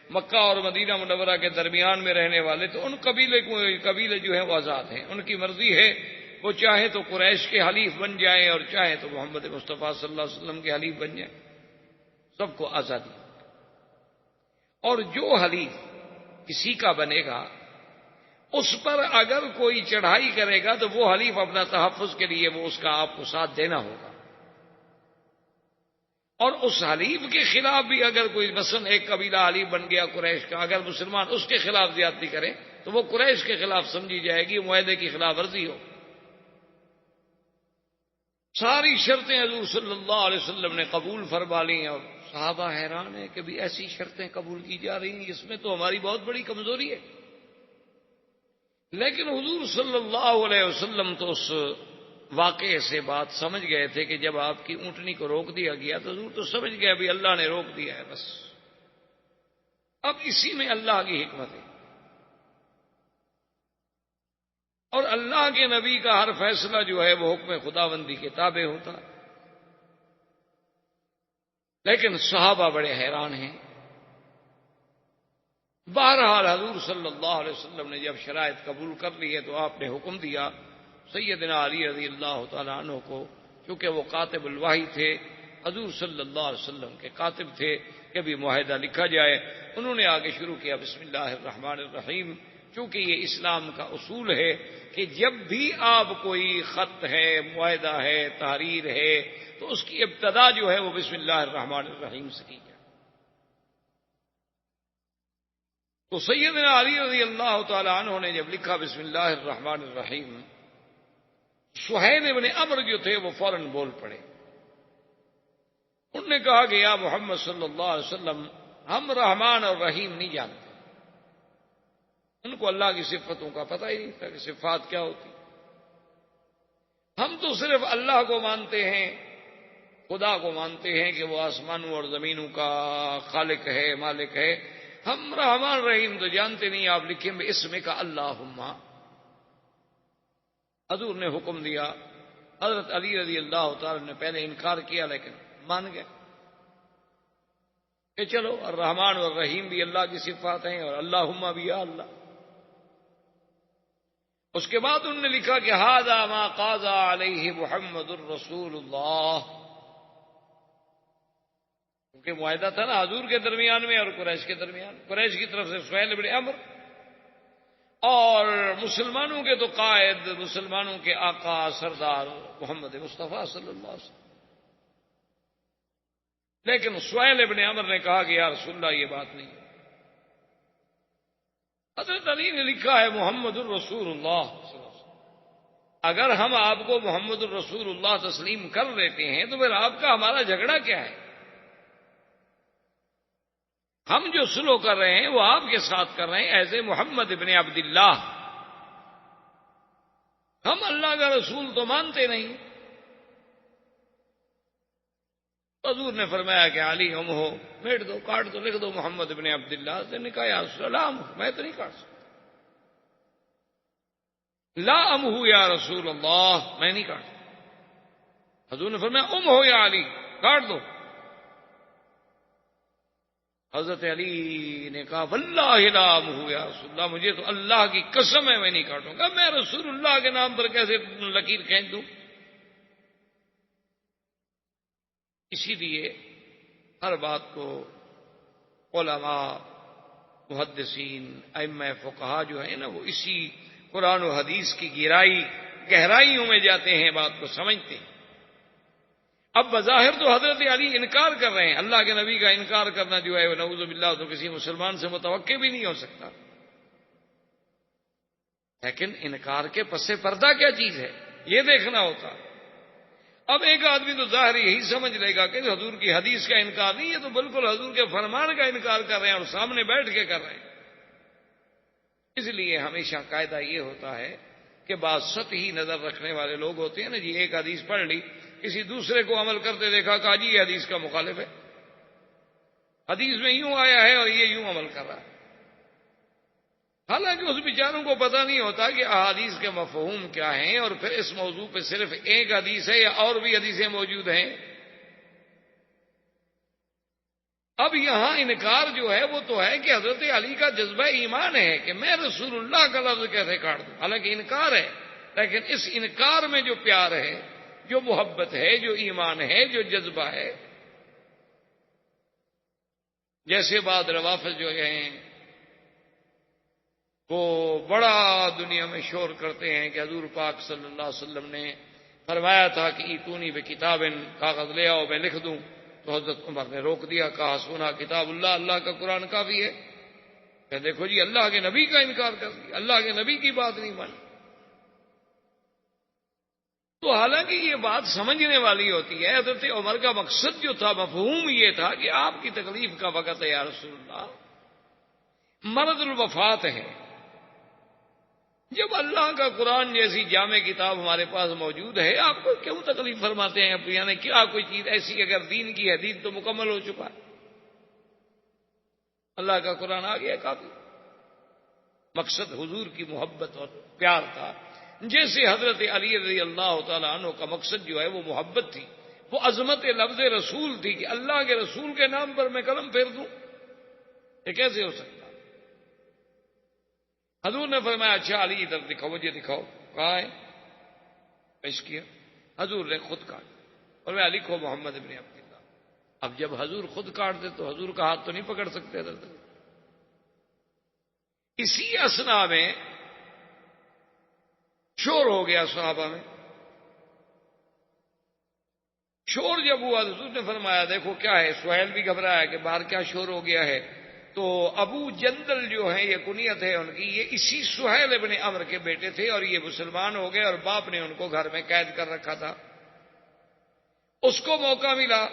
مکہ اور مدینہ منورہ کے درمیان میں رہنے والے، تو ان قبیلے جو ہیں وہ آزاد ہیں. ان کی مرضی ہے، وہ چاہے تو قریش کے حلیف بن جائیں اور چاہے تو محمد مصطفیٰ صلی اللہ علیہ وسلم کے حلیف بن جائیں، سب کو آزادی. اور جو حلیف کسی کا بنے گا اس پر اگر کوئی چڑھائی کرے گا تو وہ حلیف اپنا تحفظ کے لیے وہ اس کا آپ کو ساتھ دینا ہوگا. اور اس حلیف کے خلاف بھی اگر کوئی مثلا ایک قبیلہ حلیف بن گیا قریش کا، اگر مسلمان اس کے خلاف زیادتی کریں تو وہ قریش کے خلاف سمجھی جائے گی، معاہدے کی خلاف ورزی ہو. ساری شرطیں حضور صلی اللہ علیہ وسلم نے قبول فرما لی اور صحابہ حیران ہیں کہ بھی ایسی شرطیں قبول کی جا رہی ہیں، اس میں تو ہماری بہت بڑی کمزوری ہے۔ لیکن حضور صلی اللہ علیہ وسلم تو اس واقعے سے بات سمجھ گئے تھے کہ جب آپ کی اونٹنی کو روک دیا گیا تو حضور تو سمجھ گئے ابھی اللہ نے روک دیا ہے، بس اب اسی میں اللہ کی حکمت ہے، اور اللہ کے نبی کا ہر فیصلہ جو ہے وہ حکم خداوندی کے تابع ہوتا ہے۔ لیکن صحابہ بڑے حیران ہیں۔ بہرحال حضور صلی اللہ علیہ وسلم نے جب شرائط قبول کر لی ہے تو آپ نے حکم دیا سیدنا علی رضی اللہ تعالیٰ عنہ کو، چونکہ وہ کاتب الوحی تھے، حضور صلی اللہ علیہ وسلم کے کاتب تھے، کہ بھی معاہدہ لکھا جائے۔ انہوں نے آگے شروع کیا بسم اللہ الرحمن الرحیم، چونکہ یہ اسلام کا اصول ہے کہ جب بھی آپ کوئی خط ہے، معاہدہ ہے، تحریر ہے، تو اس کی ابتدا جو ہے وہ بسم اللہ الرحمن الرحیم سے کی جائے۔ تو سیدنا علی رضی اللہ تعالی عنہ نے جب لکھا بسم اللہ الرحمن الرحیم، سہیل ابن عمرو جو تھے وہ فوراً بول پڑے۔ انہوں نے کہا کہ یا محمد صلی اللہ علیہ وسلم، ہم رحمان اور رحیم نہیں جانتے۔ ان کو اللہ کی صفتوں کا پتہ ہی نہیں تھا کہ صفات کیا ہوتی۔ ہم تو صرف اللہ کو مانتے ہیں، خدا کو مانتے ہیں کہ وہ آسمانوں اور زمینوں کا خالق ہے، مالک ہے۔ ہم رحمان رحیم تو جانتے نہیں، آپ لکھیں بے اسم کا اللہم۔ حضور نے حکم دیا، حضرت علی رضی اللہ تعالی نے پہلے انکار کیا لیکن مان گئے کہ چلو الرحمن اور رحیم بھی اللہ کی صفات ہیں اور اللہم بھی یا اللہ۔ اس کے بعد انہوں نے لکھا کہ ھذا ما قاضى علیہ محمد الرسول اللہ، کیونکہ معاہدہ تھا نا حضور کے درمیان میں اور قریش کے درمیان، قریش کی طرف سے سہیل بن عمرو اور مسلمانوں کے تو قائد، مسلمانوں کے آقا سردار محمد مصطفیٰ صلی اللہ علیہ وسلم۔ لیکن سہیل بن عمرو نے کہا کہ یا رسول اللہ یہ بات نہیں ہے۔ حضرت علی نے لکھا ہے محمد الرسول اللہ صلی اللہ علیہ وسلم، اگر ہم آپ کو محمد الرسول اللہ تسلیم کر لیتے ہیں تو پھر آپ کا ہمارا جھگڑا کیا ہے؟ ہم جو سلو کر رہے ہیں وہ آپ کے ساتھ کر رہے ہیں ایز اے محمد ابن عبداللہ۔ ہم اللہ کا رسول تو مانتے نہیں۔ حضور نے فرمایا کہ علی ہم ہو، میٹ دو، کاٹ دو، لکھ دو محمد ابن عبداللہ۔ نے کہا یا رسول اللہ میں تو نہیں کاٹ سکتا۔ لا ام ہو یا رسول اللہ، میں نہیں کاٹ سکتا۔ حضور نے فرمایا ام ہو یا علی، کاٹ دو۔ حضرت علی نے کہا واللہ لا ام ہو یا رسول اللہ، مجھے تو اللہ کی قسم ہے میں نہیں کاٹوں گا، میں رسول اللہ کے نام پر کیسے لکیر کھینچ دوں؟ اسی لیے ہر بات کو علماء، محدثین، ائمہ فقہا جو ہیں نا وہ اسی قرآن و حدیث کی گہرائیوں میں جاتے ہیں، بات کو سمجھتے ہیں۔ اب بظاہر تو حضرت علی انکار کر رہے ہیں، اللہ کے نبی کا انکار کرنا جو ہے نعوذ باللہ تو کسی مسلمان سے متوقع بھی نہیں ہو سکتا، لیکن انکار کے پس پردہ کیا چیز ہے یہ دیکھنا ہوتا۔ اب ایک آدمی تو ظاہر یہی سمجھ لے گا کہ حضور کی حدیث کا انکار نہیں ہے، تو بالکل حضور کے فرمان کا انکار کر رہے ہیں اور سامنے بیٹھ کے کر رہے ہیں۔ اس لیے ہمیشہ قاعدہ یہ ہوتا ہے کہ بعض سطحی نظر رکھنے والے لوگ ہوتے ہیں نا جی، ایک حدیث پڑھ لی، کسی دوسرے کو عمل کرتے دیکھا، کہا جی یہ حدیث کا مخالف ہے، حدیث میں یوں آیا ہے اور یہ یوں عمل کر رہا ہے۔ حالانکہ اس بیچاروں کو پتہ نہیں ہوتا کہ احادیث کے مفہوم کیا ہیں، اور پھر اس موضوع پہ صرف ایک حدیث ہے یا اور بھی حدیثیں موجود ہیں۔ اب یہاں انکار جو ہے وہ تو ہے کہ حضرت علی کا جذبہ ایمان ہے کہ میں رسول اللہ کا لفظ کیسے کاٹ دوں، حالانکہ انکار ہے، لیکن اس انکار میں جو پیار ہے، جو محبت ہے، جو ایمان ہے، جو جذبہ ہے۔ جیسے بعض روافض جو ہیں وہ بڑا دنیا میں شور کرتے ہیں کہ حضور پاک صلی اللہ علیہ وسلم نے فرمایا تھا کہ ایتونی بکتاب، کاغذ لے آؤ میں لکھ دوں، تو حضرت عمر نے روک دیا، کہا سونا کتاب اللہ، اللہ کا قرآن کافی ہے۔ کہ دیکھو جی اللہ کے نبی کا انکار کر دیا، اللہ کے نبی کی بات نہیں مانی۔ تو حالانکہ یہ بات سمجھنے والی ہوتی ہے، حضرت عمر کا مقصد جو تھا، مفہوم یہ تھا کہ آپ کی تکلیف کا وقت ہے یا رسول اللہ، مرض الوفات ہے، جب اللہ کا قرآن جیسی جامع کتاب ہمارے پاس موجود ہے، آپ کو کیوں تکلیف فرماتے ہیں؟ یعنی کیا کوئی چیز ایسی اگر دین کی ہے، دین تو مکمل ہو چکا ہے، اللہ کا قرآن آ گیا کافی۔ مقصد حضور کی محبت اور پیار تھا، جیسے حضرت علی رضی اللہ تعالیٰ عنہ کا مقصد جو ہے وہ محبت تھی، وہ عظمت لفظ رسول تھی کہ اللہ کے رسول کے نام پر میں قلم پھیر دوں، یہ کیسے ہو سکتا؟ حضور نے فرمایا اچھا علی ادھر دکھاؤ، مجھے دکھاؤ، کہاں ہے؟ پیش کیا، حضور نے خود کاٹ اور میں لکھو محمد ابن عبداللہ۔ اب جب حضور خود کاٹ دے تو حضور کا ہاتھ تو نہیں پکڑ سکتے حضرت۔ اسی اسنا میں شور ہو گیا صحابہ میں، شور جب ہوا حضور نے فرمایا دیکھو کیا ہے، سہیل بھی گھبرایا کہ باہر کیا شور ہو گیا ہے، تو ابو جندل جو ہیں یہ کنیت ہے ان کی، یہ اسی سہیل ابن عمر کے بیٹے تھے اور یہ مسلمان ہو گئے اور باپ نے ان کو گھر میں قید کر رکھا تھا۔ اس کو موقع ملا،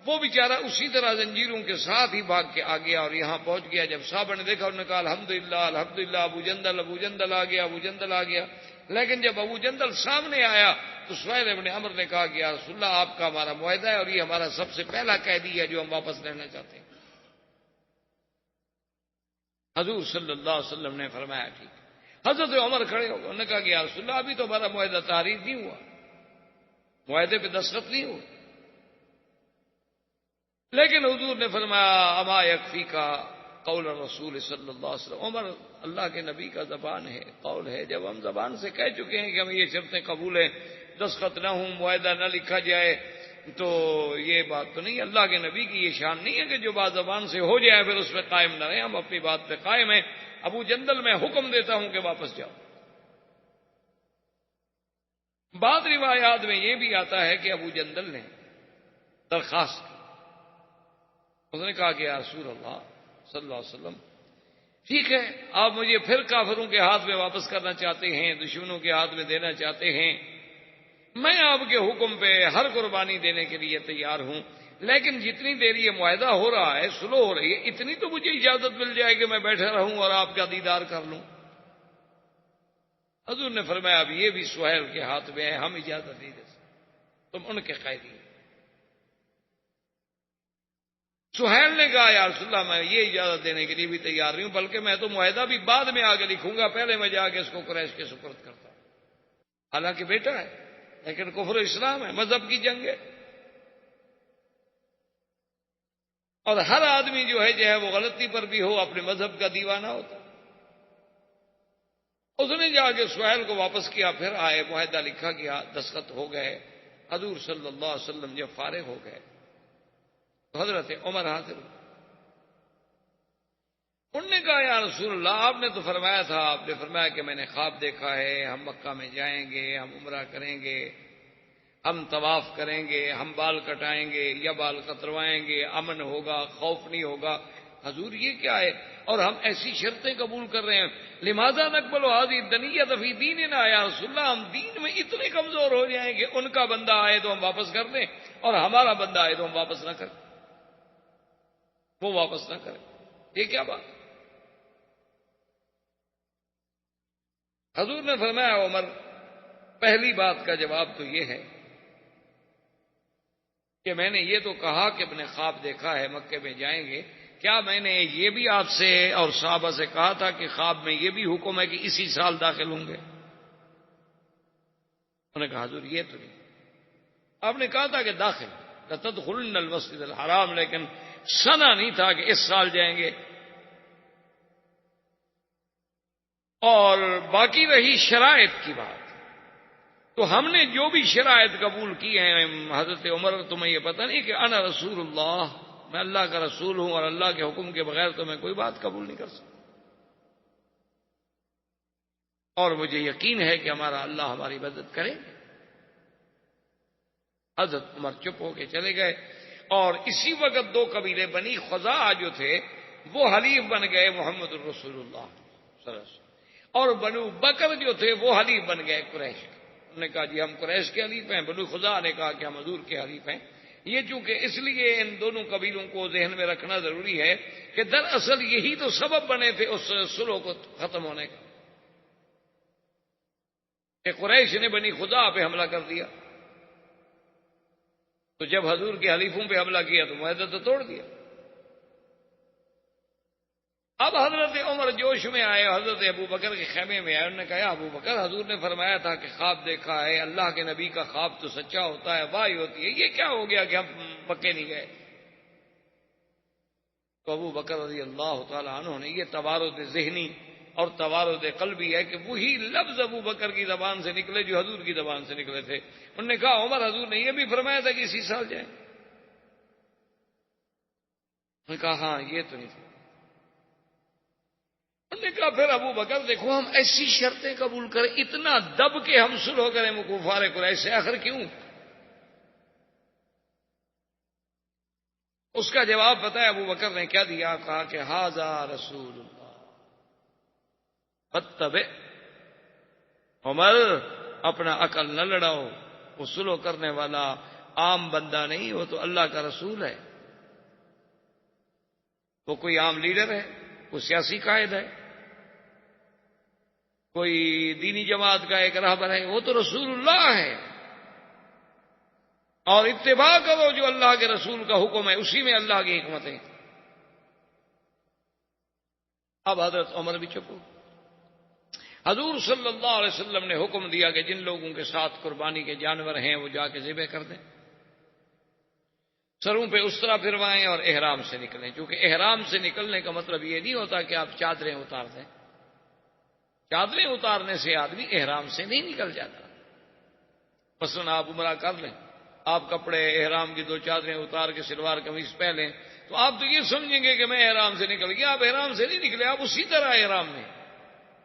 وہ بیچارہ اسی طرح زنجیروں کے ساتھ ہی بھاگ کے آ گیا اور یہاں پہنچ گیا۔ جب صحابہ نے دیکھا انہوں نے کہا الحمدللہ الحمدللہ، ابو جندل آ گیا، ابو جندل آ گیا۔ لیکن جب ابو جندل سامنے آیا تو سہیل ابن عمر نے کہا کہ یا رسول اللہ آپ کا ہمارا معاہدہ ہے اور یہ ہمارا سب سے پہلا قیدی ہے جو ہم واپس لینا چاہتے ہیں۔ حضور صلی اللہ علیہ وسلم نے فرمایا ٹھیک۔ حضرت عمر کھڑے ہو گئے، انہوں نے کہا کہ یا رسول اللہ ابھی تو ہمارا معاہدہ تحریر نہیں ہوا، معاہدے پہ دستخط نہیں ہوا۔ لیکن حضور نے فرمایا اما یکفی کا قول رسول صلی اللہ علیہ وسلم، عمر اللہ کے نبی کا زبان ہے، قول ہے، جب ہم زبان سے کہہ چکے ہیں کہ ہم یہ شرطیں قبول ہیں، دستخط نہ ہوں، معاہدہ نہ لکھا جائے، تو یہ بات تو نہیں، اللہ کے نبی کی یہ شان نہیں ہے کہ جو بات زبان سے ہو جائے پھر اس پہ قائم نہ رہیں، ہم اپنی بات پہ قائم ہیں۔ ابو جندل میں حکم دیتا ہوں کہ واپس جاؤ۔ بعض روایات میں یہ بھی آتا ہے کہ ابو جندل نے درخواست کی، اس نے کہا کہ یا رسول اللہ صلی اللہ علیہ وسلم ٹھیک ہے، آپ مجھے پھر کافروں کے ہاتھ میں واپس کرنا چاہتے ہیں، دشمنوں کے ہاتھ میں دینا چاہتے ہیں، میں آپ کے حکم پہ ہر قربانی دینے کے لیے تیار ہوں، لیکن جتنی دیر یہ معاہدہ ہو رہا ہے، سلو ہو رہی ہے، اتنی تو مجھے اجازت مل جائے کہ میں بیٹھا رہوں اور آپ کا دیدار کر لوں۔ حضور نے فرمایا اب یہ بھی سہیل کے ہاتھ میں ہے، ہم اجازت نہیں دے سکتے، تم ان کے قیدی۔ سہیل نے کہا یا رسول اللہ میں یہ اجازت دینے کے لیے بھی تیار نہیں ہوں، بلکہ میں تو معاہدہ بھی بعد میں آگے لکھوں گا، پہلے میں جا کے اس کو قریش کے سپرد کرتا ہوں۔ حالانکہ بیٹا ہے لیکن کفر و اسلام ہے، مذہب کی جنگ ہے، اور ہر آدمی جو ہے وہ غلطی پر بھی ہو اپنے مذہب کا دیوانہ ہوتا۔ اس نے جا کے سہیل کو واپس کیا، پھر آئے، معاہدہ لکھا گیا، دستخط ہو گئے۔ حضور صلی اللہ علیہ وسلم جب فارغ ہو گئے تو حضرت عمر حاضر ہوئے، انہوں نے کہا یا رسول اللہ آپ نے تو فرمایا تھا، آپ نے فرمایا کہ میں نے خواب دیکھا ہے، ہم مکہ میں جائیں گے، ہم عمرہ کریں گے، ہم طواف کریں گے، ہم بال کٹائیں گے یا بال کتروائیں گے، امن ہوگا، خوف نہیں ہوگا۔ حضور یہ کیا ہے؟ اور ہم ایسی شرطیں قبول کر رہے ہیں، لماذا نقبل هذه الدنیۃ فی دیننا، یا رسول اللہ ہم دین میں اتنے کمزور ہو جائیں کہ ان کا بندہ آئے تو ہم واپس کر دیں اور ہمارا بندہ آئے تو ہم واپس نہ کریں، وہ واپس نہ کریں، یہ کیا بات؟ حضور نے فرمایا عمر پہلی بات کا جواب تو یہ ہے کہ میں نے یہ تو کہا کہ اپنے خواب دیکھا ہے مکے میں جائیں گے، کیا میں نے یہ بھی آپ سے اور صحابہ سے کہا تھا کہ خواب میں یہ بھی حکم ہے کہ اسی سال داخل ہوں گے؟ انہوں نے کہا حضور یہ تو نہیں، آپ نے کہا تھا کہ داخل لتدخلن المسجد الحرام، لیکن سنا نہیں تھا کہ اس سال جائیں گے۔ اور باقی رہی شرائط کی بات، تو ہم نے جو بھی شرائط قبول کی ہیں حضرت عمر، تمہیں یہ پتہ نہیں کہ انا رسول اللہ، میں اللہ کا رسول ہوں اور اللہ کے حکم کے بغیر تو میں کوئی بات قبول نہیں کر سکتا، اور مجھے یقین ہے کہ ہمارا اللہ ہماری مدد کرے گا۔ حضرت عمر چپ ہو کے چلے گئے، اور اسی وقت دو قبیلے بنی خزاعہ جو تھے وہ حلیف بن گئے محمد الرسول اللہ صلی اللہ علیہ وسلم، اور بنو بکر جو تھے وہ حلیف بن گئے قریش۔ انہوں نے کہا جی ہم قریش کے حلیف ہیں. بنو خزاعہ نے کہا کہ ہم حضور کے حلیف ہیں. یہ چونکہ اس لیے ان دونوں قبیلوں کو ذہن میں رکھنا ضروری ہے کہ دراصل یہی تو سبب بنے تھے اس صلح کو ختم ہونے کا کہ قریش نے بنی خزاعہ پہ حملہ کر دیا. تو جب حضور کے حلیفوں پہ حملہ کیا تو معاہدہ تو توڑ دیا. اب حضرت عمر جوش میں آئے, حضرت ابو بکر کے خیمے میں آئے. انہوں نے کہا ابو بکر, حضور نے فرمایا تھا کہ خواب دیکھا ہے, اللہ کے نبی کا خواب تو سچا ہوتا ہے, واہی ہوتی ہے, یہ کیا ہو گیا کہ ہم پکے نہیں گئے؟ تو ابو بکر رضی اللہ تعالی عنہ نے, یہ توارد ذہنی اور توارد قلبی ہے کہ وہی لفظ ابو بکر کی زبان سے نکلے جو حضور کی زبان سے نکلے تھے. انہوں نے کہا عمر, حضور نے یہ بھی فرمایا تھا کہ اسی سال جائیں؟ انہوں نے کہا ہاں یہ تو نہیں تھی. انہوں نے کہا پھر ابو بکر دیکھو ہم ایسی شرطیں قبول کریں, اتنا دب کے ہم صلح کریں کفار قریش سے, آخر کیوں؟ اس کا جواب پتہ ہے ابو بکر نے کیا دیا؟ کہا کہ ھذا رسول اللہ فاتبع. عمر اپنا عقل نہ لڑاؤ, وہ صلح کرنے والا عام بندہ نہیں, وہ تو اللہ کا رسول ہے. وہ کوئی عام لیڈر ہے, کوئی سیاسی قائد ہے, کوئی دینی جماعت کا ایک رہبر ہے, وہ تو رسول اللہ ہے. اور اتباع کرو جو اللہ کے رسول کا حکم ہے, اسی میں اللہ کی حکمت ہے. اب حضرت عمر بھی چپ ہو. حضور صلی اللہ علیہ وسلم نے حکم دیا کہ جن لوگوں کے ساتھ قربانی کے جانور ہیں وہ جا کے ذبح کر دیں, سروں پہ اس طرح پھروائیں اور احرام سے نکلیں. کیونکہ احرام سے نکلنے کا مطلب یہ نہیں ہوتا کہ آپ چادریں اتار دیں. چادریں اتارنے سے آدمی احرام سے نہیں نکل جاتا. مثلا آپ عمرہ کر لیں, آپ کپڑے احرام کی 2 چادریں اتار کے شلوار قمیض پہنیں تو آپ تو یہ سمجھیں گے کہ میں احرام سے نکل گیا. آپ احرام سے نہیں نکلے, آپ اسی طرح احرام میں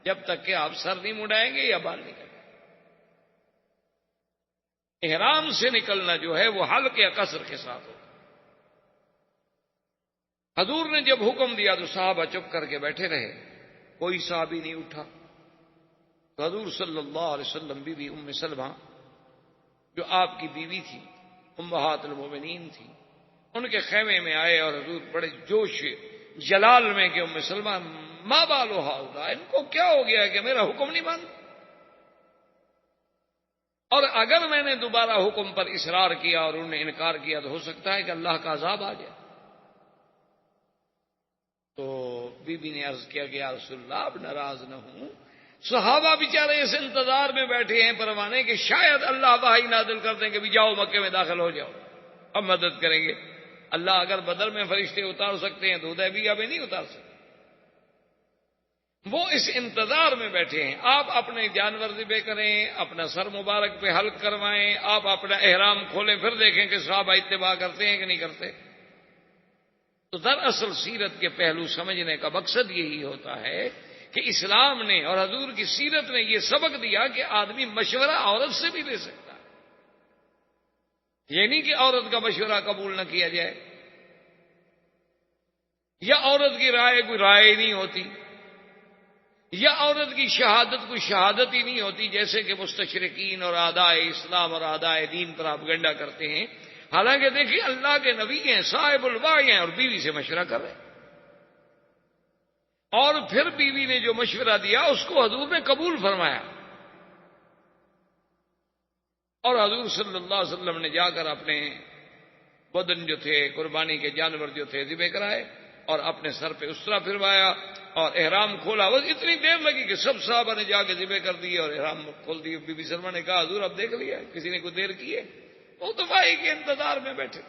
جب تک کہ آپ سر نہیں مڑائیں گے یا بال نہیں کریں. احرام سے نکلنا جو ہے وہ حلق یا قصر کے ساتھ ہوگا. حضور نے جب حکم دیا تو صحابہ چپ کر کے بیٹھے رہے, کوئی صحابی نہیں اٹھا. تو حضور صلی اللہ علیہ وسلم بی بی ام سلمہ جو آپ کی بیوی تھی, امہات المومنین تھی, ان کے خیمے میں آئے اور حضور بڑے جوش جلال میں کہ ام سلمہ ما بالو ہؤلاء, ان کو کیا ہو گیا کہ میرا حکم نہیں مانتے, اور اگر میں نے دوبارہ حکم پر اصرار کیا اور انہوں نے انکار کیا تو ہو سکتا ہے کہ اللہ کا عذاب آ جائے. تو بی بی نے عرض کیا کہ یا رسول اللہ اب ناراض نہ ہوں, صحابہ بیچارے اس انتظار میں بیٹھے ہیں پروانے کہ شاید اللہ وحی نازل کر دیں کہ بھی جاؤ مکے میں داخل ہو جاؤ, اب مدد کریں گے. اللہ اگر بدر میں فرشتے اتار سکتے ہیں تو حدیبیہ میں نہیں اتار سکتے. وہ اس انتظار میں بیٹھے ہیں. آپ اپنے جانور ذبح کریں, اپنا سر مبارک پہ حلق کروائیں, آپ اپنا احرام کھولیں, پھر دیکھیں کہ صحابہ اتباع کرتے ہیں کہ نہیں کرتے. تو دراصل سیرت کے پہلو سمجھنے کا مقصد یہی ہوتا ہے کہ اسلام نے اور حضور کی سیرت نے یہ سبق دیا کہ آدمی مشورہ عورت سے بھی لے سکتا ہے. یہ نہیں کہ عورت کا مشورہ قبول نہ کیا جائے, یا عورت کی رائے کوئی رائے نہیں ہوتی, یا عورت کی شہادت کوئی شہادت ہی نہیں ہوتی, جیسے کہ مستشرقین اور اعدائے اسلام اور اعدائے دین پر پروپیگنڈا کرتے ہیں. حالانکہ دیکھیے اللہ کے نبی ہیں, صاحب الوحی ہیں, اور بیوی سے مشورہ کر رہے ہیں. اور پھر بیوی نے جو مشورہ دیا اس کو حضور نے قبول فرمایا, اور حضور صلی اللہ علیہ وسلم نے جا کر اپنے بدن جو تھے, قربانی کے جانور جو تھے ذبح کرائے, اور اپنے سر پہ اسرا پھروایا اور احرام کھولا. بس اتنی دیر لگی کہ سب صحابہ نے جا کے ذبح کر دیے اور احرام کھول دیے. بی بی سلمہ نے کہا حضور اب دیکھ لیا, کسی نے کوئی دیر کی ہے؟ وہ تو بھائی کے انتظار میں بیٹھے.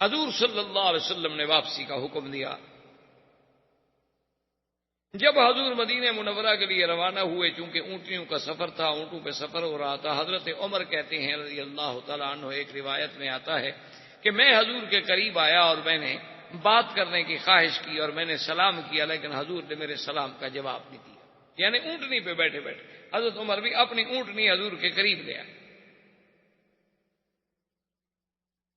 حضور صلی اللہ علیہ وسلم نے واپسی کا حکم دیا. جب حضور مدینہ منورہ کے لیے روانہ ہوئے, چونکہ اونٹنیوں کا سفر تھا, اونٹوں پہ سفر ہو رہا تھا, حضرت عمر کہتے ہیں رضی اللہ تعالیٰ عنہ, ایک روایت میں آتا ہے کہ میں حضور کے قریب آیا اور میں نے بات کرنے کی خواہش کی اور میں نے سلام کیا, لیکن حضور نے میرے سلام کا جواب نہیں دیا. یعنی اونٹنی پہ بیٹھے بیٹھے حضرت عمر بھی اپنی اونٹنی حضور کے قریب لے آئے.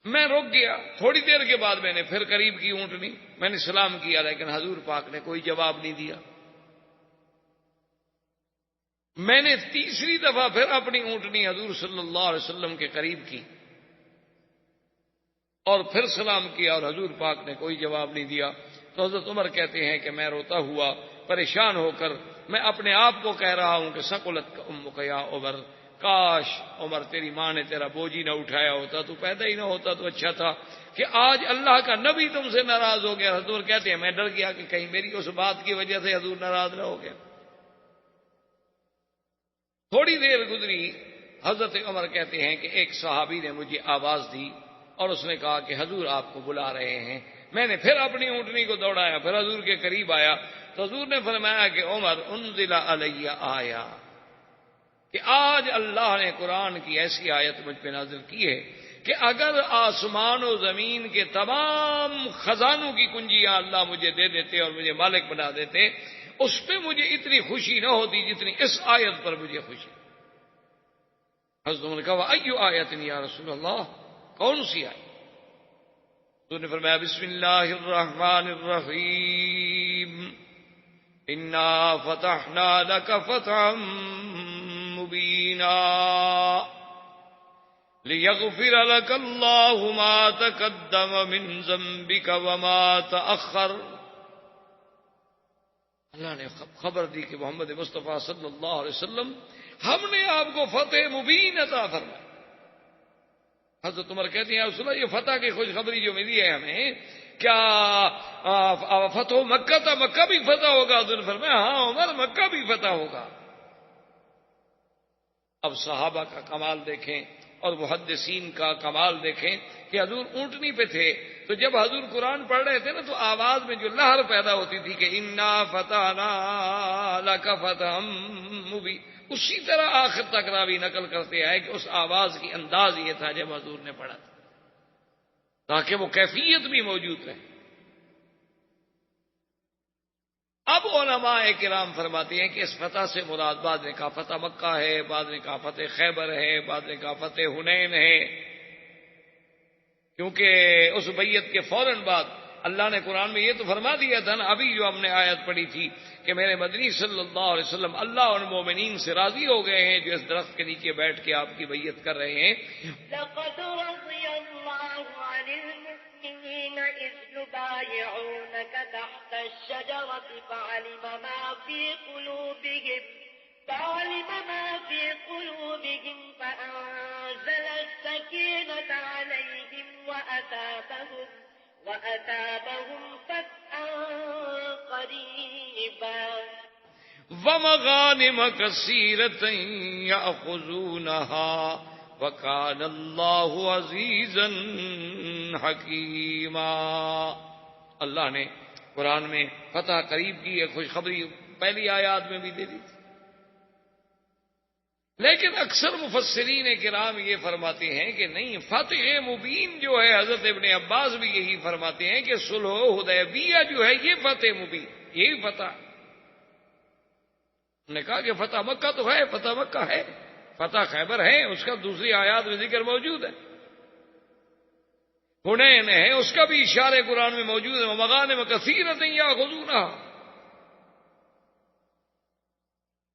میں رک گیا. تھوڑی دیر کے بعد میں نے پھر قریب کی اونٹنی, میں نے سلام کیا, لیکن حضور پاک نے کوئی جواب نہیں دیا. میں نے تیسری دفعہ پھر اپنی اونٹنی حضور صلی اللہ علیہ وسلم کے قریب کی اور پھر سلام کیا اور حضور پاک نے کوئی جواب نہیں دیا. تو حضرت عمر کہتے ہیں کہ میں روتا ہوا پریشان ہو کر میں اپنے آپ کو کہہ رہا ہوں کہ ثقلت امک یا عمر، کاش عمر تیری ماں نے تیرا بوجھ ہی نہ اٹھایا ہوتا، تو پیدا ہی نہ ہوتا تو اچھا تھا کہ آج اللہ کا نبی تم سے ناراض ہو گیا. حضور کہتے ہیں میں ڈر گیا کہ کہیں میری اس بات کی وجہ سے حضور ناراض نہ ہو گیا. تھوڑی دیر گزری، حضرت عمر کہتے ہیں کہ ایک صحابی نے مجھے آواز دی اور اس نے کہا کہ حضور آپ کو بلا رہے ہیں. میں نے پھر اپنی اونٹنی کو دوڑایا، پھر حضور کے قریب آیا تو حضور نے فرمایا کہ عمر انزل علی آیا، کہ آج اللہ نے قرآن کی ایسی آیت مجھ پہ نازل کی ہے کہ اگر آسمان و زمین کے تمام خزانوں کی کنجیاں اللہ مجھے دے دیتے اور مجھے مالک بنا دیتے، اس پہ مجھے اتنی خوشی نہ ہوتی جتنی اس آیت پر مجھے خوشی. حضرت عمر نے کہا ایو آیت یا رسول اللہ، کون سی آیت؟ تو نے فرمایا بسم اللہ الرحمن الرحیم انا فتحنا لک فتحا مبینا لیغفر لک اللہ ما تقدم من ذنبک وما تأخر. اللہ نے خبر دی کہ محمد مصطفیٰ صلی اللہ علیہ وسلم ہم نے آپ کو فتح مبین عطا فرمایا. حضرت عمر کہتے ہیں رسول اللہ یہ فتح کی خوشخبری جو ملی ہے ہمیں، کیا فتح مکہ تھا؟ مکہ بھی فتح ہوگا؟ حضور نے فرمایا ہاں عمر مکہ بھی فتح ہوگا. اب صحابہ کا کمال دیکھیں اور محدثین کا کمال دیکھیں کہ حضور اونٹنی پہ تھے تو جب حضور قرآن پڑھ رہے تھے نا تو آواز میں جو لہر پیدا ہوتی تھی کہ انا فتحنا لک فتحا مبین، اسی طرح آخر تک راوی نقل کرتے آئے کہ اس آواز کی انداز یہ تھا جب حضور نے پڑھا تھا، تاکہ وہ کیفیت بھی موجود رہے. اب علماء کرام فرماتے ہیں کہ اس فتح سے مراد بعض نے کہا فتح مکہ ہے، بعض نے کہا فتح خیبر ہے، بعض نے کہا فتح حنین ہے، کیونکہ اس بیعت کے فوراً بعد اللہ نے قرآن میں یہ تو فرما دیا تھا نا، ابھی جو ہم نے آیت پڑھی تھی کہ میرے مدنی صلی اللہ علیہ وسلم اللہ اور مومنین سے راضی ہو گئے ہیں جو اس درخت کے نیچے بیٹھ کے آپ کی بیعت کر رہے ہیں. لقد رضي الله عن المؤمنين إذ يبايعونك تحت الشجرة فعلم ما في قلوبهم فأنزل السكينة عليهم وأثابهم فتحا قريبا ومغانم كثيرة يأخذونها وكان الله عزيزا حكيما. اللہ نے قرآن میں فتح قریب کی ایک خوشخبری پہلی آیات میں بھی دے دی تھی، لیکن اکثر مفسرین کرام یہ فرماتے ہیں کہ نہیں، فتح مبین جو ہے حضرت ابن عباس بھی یہی فرماتے ہیں کہ صلح حدیبیہ جو ہے یہ فتح مبین، یہی فتح. انہوں نے کہا کہ فتح مکہ تو ہے، فتح مکہ ہے، فتح خیبر ہے، اس کا دوسری آیات میں ذکر موجود ہے. حنین ہے، اس کا بھی اشارے قرآن میں موجود ہے، ومغانم کثیرۃ یاخذونها.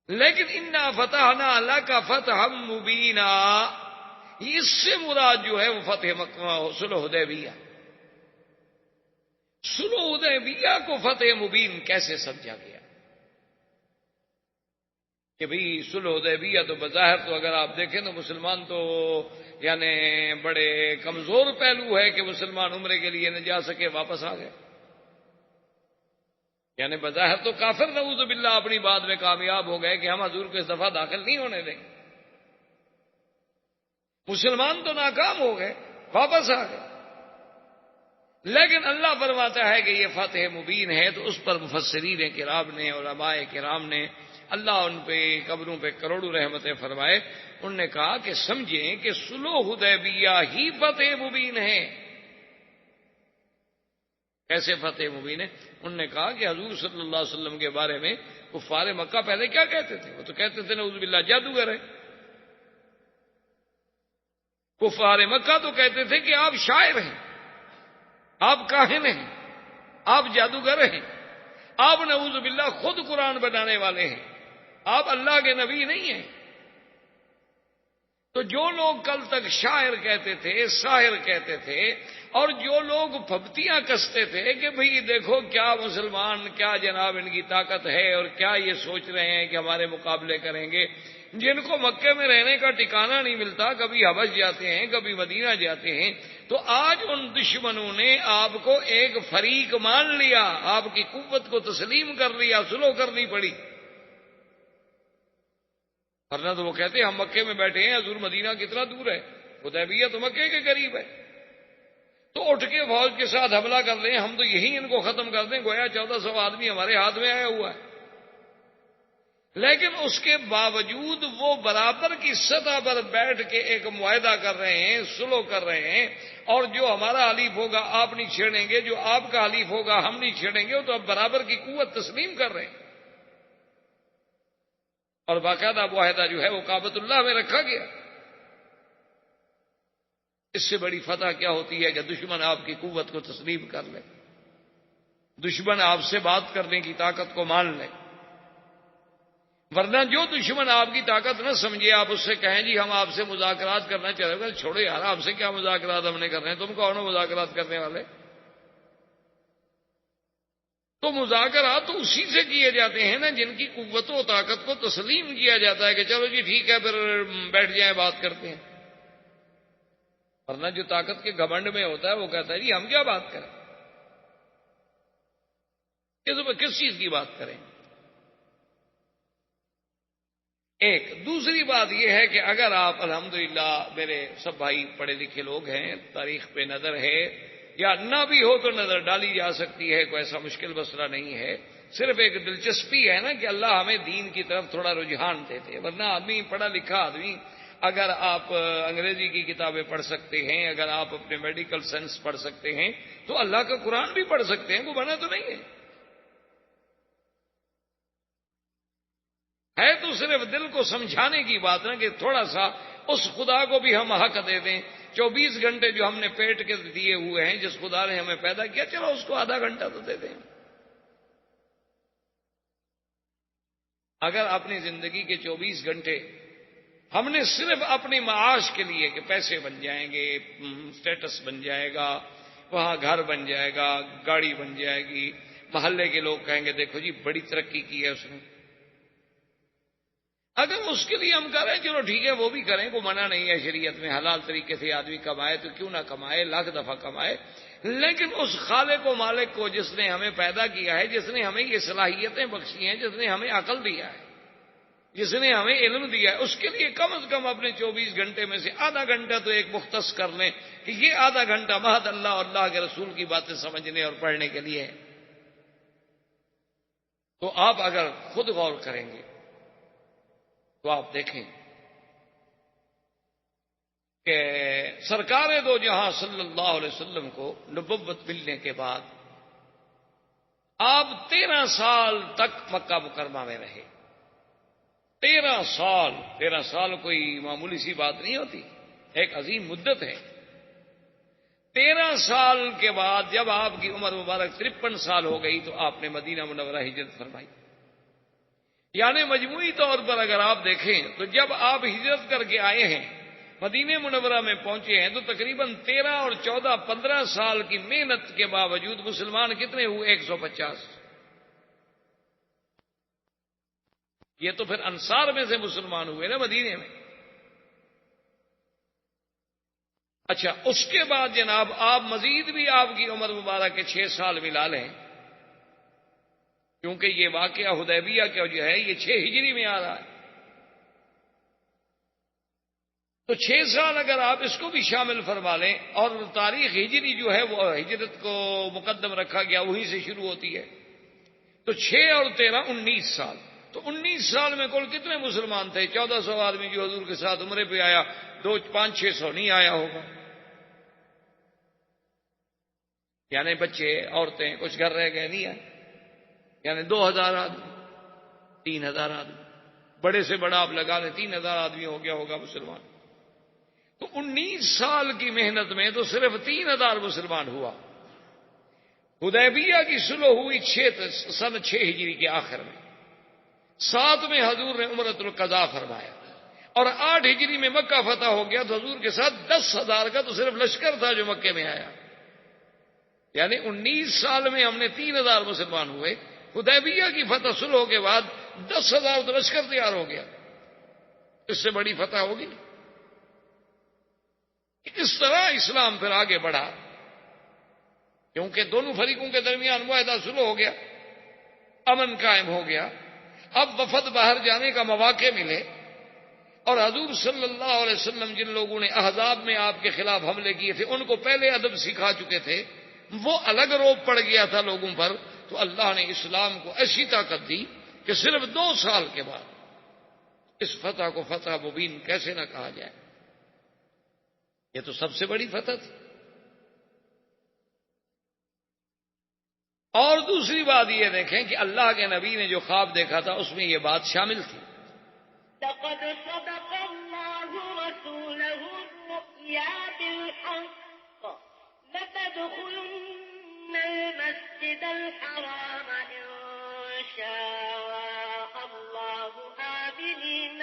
لیکن انا فتحنا لک فتحا مبینا، اس سے مراد جو ہے وہ فتح مکہ صلح حدیبیہ. صلح حدیبیہ کو فتح مبین کیسے سمجھا گیا کہ بھئی صلح حدیبیہ تو بظاہر تو اگر آپ دیکھیں تو مسلمان تو یعنی بڑے کمزور پہلو ہے کہ مسلمان عمرے کے لیے نہ جا سکے، واپس آ گئے. یعنی بظاہر تو کافر نعوذ باللہ اپنی بات میں کامیاب ہو گئے کہ ہم حضور کو اس دفعہ داخل نہیں ہونے دیں گے. مسلمان تو ناکام ہو گئے، واپس آ گئے. لیکن اللہ فرماتا ہے کہ یہ فتح مبین ہے، تو اس پر مفسرین کرام نے، علماء کرام نے، اللہ ان پہ قبروں پہ کروڑوں رحمتیں فرمائے، انہوں نے کہا کہ سمجھیں کہ صلح حدیبیہ ہی فتح مبین ہے. کیسے فتح مبین ہے؟ انہوں نے کہا کہ حضور صلی اللہ علیہ وسلم کے بارے میں کفار مکہ پہلے کیا کہتے تھے؟ وہ تو کہتے تھے نعوذ باللہ جادوگر ہے. کفار مکہ تو کہتے تھے کہ آپ شاعر ہیں، آپ کاہن ہیں، آپ جادوگر ہیں، آپ نعوذ باللہ خود قرآن بنانے والے ہیں. آپ اللہ کے نبی نہیں ہیں۔ تو جو لوگ کل تک شاعر کہتے تھے، ساحر کہتے تھے، اور جو لوگ پھپتیاں کستے تھے کہ بھئی دیکھو کیا مسلمان، کیا جناب ان کی طاقت ہے، اور کیا یہ سوچ رہے ہیں کہ ہمارے مقابلے کریں گے، جن کو مکے میں رہنے کا ٹھکانہ نہیں ملتا، کبھی حبش جاتے ہیں، کبھی مدینہ جاتے ہیں، تو آج ان دشمنوں نے آپ کو ایک فریق مان لیا، آپ کی قوت کو تسلیم کر لیا، سلو کرنی پڑی۔ ورنہ تو وہ کہتے ہیں ہم مکے میں بیٹھے ہیں، حضور مدینہ کتنا دور ہے، حدیبیہ تو مکے کے قریب ہے، تو اٹھ کے فوج کے ساتھ حملہ کر لیں، ہم تو یہی ان کو ختم کر دیں، گویا 1400 آدمی ہمارے ہاتھ میں آیا ہوا ہے۔ لیکن اس کے باوجود وہ برابر کی سطح پر بیٹھ کے ایک معاہدہ کر رہے ہیں، سلو کر رہے ہیں، اور جو ہمارا حلیف ہوگا آپ نہیں چھیڑیں گے، جو آپ کا حلیف ہوگا ہم نہیں چھیڑیں گے، تو اب برابر کی قوت تسلیم کر رہے ہیں۔ اور باقاعدہ معاہدہ جو ہے وہ کعبۃ اللہ میں رکھا گیا۔ اس سے بڑی فتح کیا ہوتی ہے کہ دشمن آپ کی قوت کو تسلیم کر لے، دشمن آپ سے بات کرنے کی طاقت کو مان لے۔ ورنہ جو دشمن آپ کی طاقت نہ سمجھے، آپ اس سے کہیں جی ہم آپ سے مذاکرات کرنا چاہ رہے ہیں، چھوڑو یار آپ سے کیا مذاکرات ہم نے کرنے ہیں، تم کون ہو مذاکرات کرنے والے؟ تو مذاکرات تو اسی سے کیے جاتے ہیں نا جن کی قوت و طاقت کو تسلیم کیا جاتا ہے کہ چلو جی ٹھیک ہے پھر بیٹھ جائیں بات کرتے ہیں۔ ورنہ جو طاقت کے گھمنڈ میں ہوتا ہے وہ کہتا ہے جی ہم کیا بات کریں، کس چیز کی بات کریں۔ ایک دوسری بات یہ ہے کہ اگر آپ الحمدللہ میرے سب بھائی پڑھے لکھے لوگ ہیں، تاریخ پہ نظر ہے، یا نہ بھی ہو تو نظر ڈالی جا سکتی ہے، کوئی ایسا مشکل مسئلہ نہیں ہے، صرف ایک دلچسپی ہے نا کہ اللہ ہمیں دین کی طرف تھوڑا رجحان دیتے، ورنہ آدمی پڑھا لکھا آدمی، اگر آپ انگریزی کی کتابیں پڑھ سکتے ہیں، اگر آپ اپنے میڈیکل سائنس پڑھ سکتے ہیں، تو اللہ کا قرآن بھی پڑھ سکتے ہیں، وہ منع تو نہیں ہے تو صرف دل کو سمجھانے کی بات نا کہ تھوڑا سا اس خدا کو بھی ہم حق دے دیں۔ 24 گھنٹے جو ہم نے پیٹ کے دیے ہوئے ہیں، جس خدا نے ہمیں پیدا کیا، چلو اس کو آدھا گھنٹہ تو دے دیں۔ اگر اپنی زندگی کے 24 گھنٹے ہم نے صرف اپنی معاش کے لیے کہ پیسے بن جائیں گے، سٹیٹس بن جائے گا، وہاں گھر بن جائے گا، گاڑی بن جائے گی، محلے کے لوگ کہیں گے دیکھو جی بڑی ترقی کی ہے اس نے، اگر اس کے لیے ہم کر رہے ہیں چلو ٹھیک ہے وہ بھی کریں، کوئی منع نہیں ہے شریعت میں، حلال طریقے سے آدمی کمائے تو کیوں نہ کمائے، لاکھ دفعہ کمائے، لیکن اس خالق و مالک کو جس نے ہمیں پیدا کیا ہے، جس نے ہمیں یہ صلاحیتیں بخشی ہیں، جس نے ہمیں عقل دیا ہے، جس نے ہمیں علم دیا ہے، اس کے لیے کم از کم اپنے 24 گھنٹے میں سے آدھا گھنٹہ تو ایک مختص کر لیں کہ یہ آدھا گھنٹہ محض اللہ اور اللہ کے رسول کی باتیں سمجھنے اور پڑھنے کے لیے ہے۔ تو آپ اگر خود غور کریں گے تو آپ دیکھیں کہ سرکار دو جہاں صلی اللہ علیہ وسلم کو نبوت ملنے کے بعد آپ 13 سال تک مکہ مکرمہ میں رہے۔ 13 سال کوئی معمولی سی بات نہیں ہوتی، ایک عظیم مدت ہے۔ 13 سال کے بعد جب آپ کی عمر مبارک 53 سال ہو گئی تو آپ نے مدینہ منورہ ہجرت فرمائی۔ یعنی مجموعی طور پر اگر آپ دیکھیں تو جب آپ ہجرت کر کے آئے ہیں، مدینہ منورہ میں پہنچے ہیں، تو تقریباً 13 اور 14 15 سال کی محنت کے باوجود مسلمان کتنے ہوئے؟ 150۔ یہ تو پھر انصار میں سے مسلمان ہوئے نا مدینے میں۔ اچھا، اس کے بعد جناب آپ مزید بھی آپ کی عمر مبارک کے 6 سال ملا لیں، کیونکہ یہ واقعہ حدیبیہ کا جو ہے یہ 6 ہجری میں آ رہا ہے، تو 6 سال اگر آپ اس کو بھی شامل فرما لیں، اور تاریخ ہجری جو ہے وہ ہجرت کو مقدم رکھا گیا وہیں سے شروع ہوتی ہے، تو 6 اور 13 19 سال، تو 19 سال میں کل کتنے مسلمان تھے؟ 1400 آدمی جو حضور کے ساتھ عمرے پہ آیا، 500-600 نہیں آیا ہوگا، یعنی بچے عورتیں کچھ گھر رہ گئے نہیں آئے، یعنی 2000 آدمی، 3000 آدمی، بڑے سے بڑا آپ لگا لیں 3000 آدمی ہو گیا ہوگا مسلمان۔ تو 19 سال کی محنت میں تو صرف 3000 مسلمان ہوا۔ حدیبیہ کی صلح ہوئی سن 6 ہجری کے آخر میں، 7 میں حضور نے عمرۃ القضاء فرمایا، اور 8 ہجری میں مکہ فتح ہو گیا، تو حضور کے ساتھ 10,000 کا تو صرف لشکر تھا جو مکے میں آیا، یعنی 19 سال میں ہم نے 3,000 مسلمان ہوئے۔ حدیبیہ کی فتح صلح کے بعد 10,000 تو لشکر تیار ہو گیا، اس سے بڑی فتح ہوگی؟ اس طرح اسلام پھر آگے بڑھا، کیونکہ دونوں فریقوں کے درمیان معاہدہ صلح ہو گیا، امن قائم ہو گیا، اب وفد باہر جانے کا مواقع ملے، اور حضور صلی اللہ علیہ وسلم جن لوگوں نے احزاب میں آپ کے خلاف حملے کیے تھے ان کو پہلے ادب سکھا چکے تھے، وہ الگ روب پڑ گیا تھا لوگوں پر، تو اللہ نے اسلام کو ایسی طاقت دی کہ صرف 2 سال کے بعد اس فتح کو فتح مبین کیسے نہ کہا جائے۔ یہ تو سب سے بڑی فتح تھی۔ اور دوسری بات یہ دیکھیں کہ اللہ کے نبی نے جو خواب دیکھا تھا اس میں یہ بات شامل تھی، لقد صدق الله رسوله الرؤيا بالحق لتدخلن المسجد الحرام إن شاء الله آمنين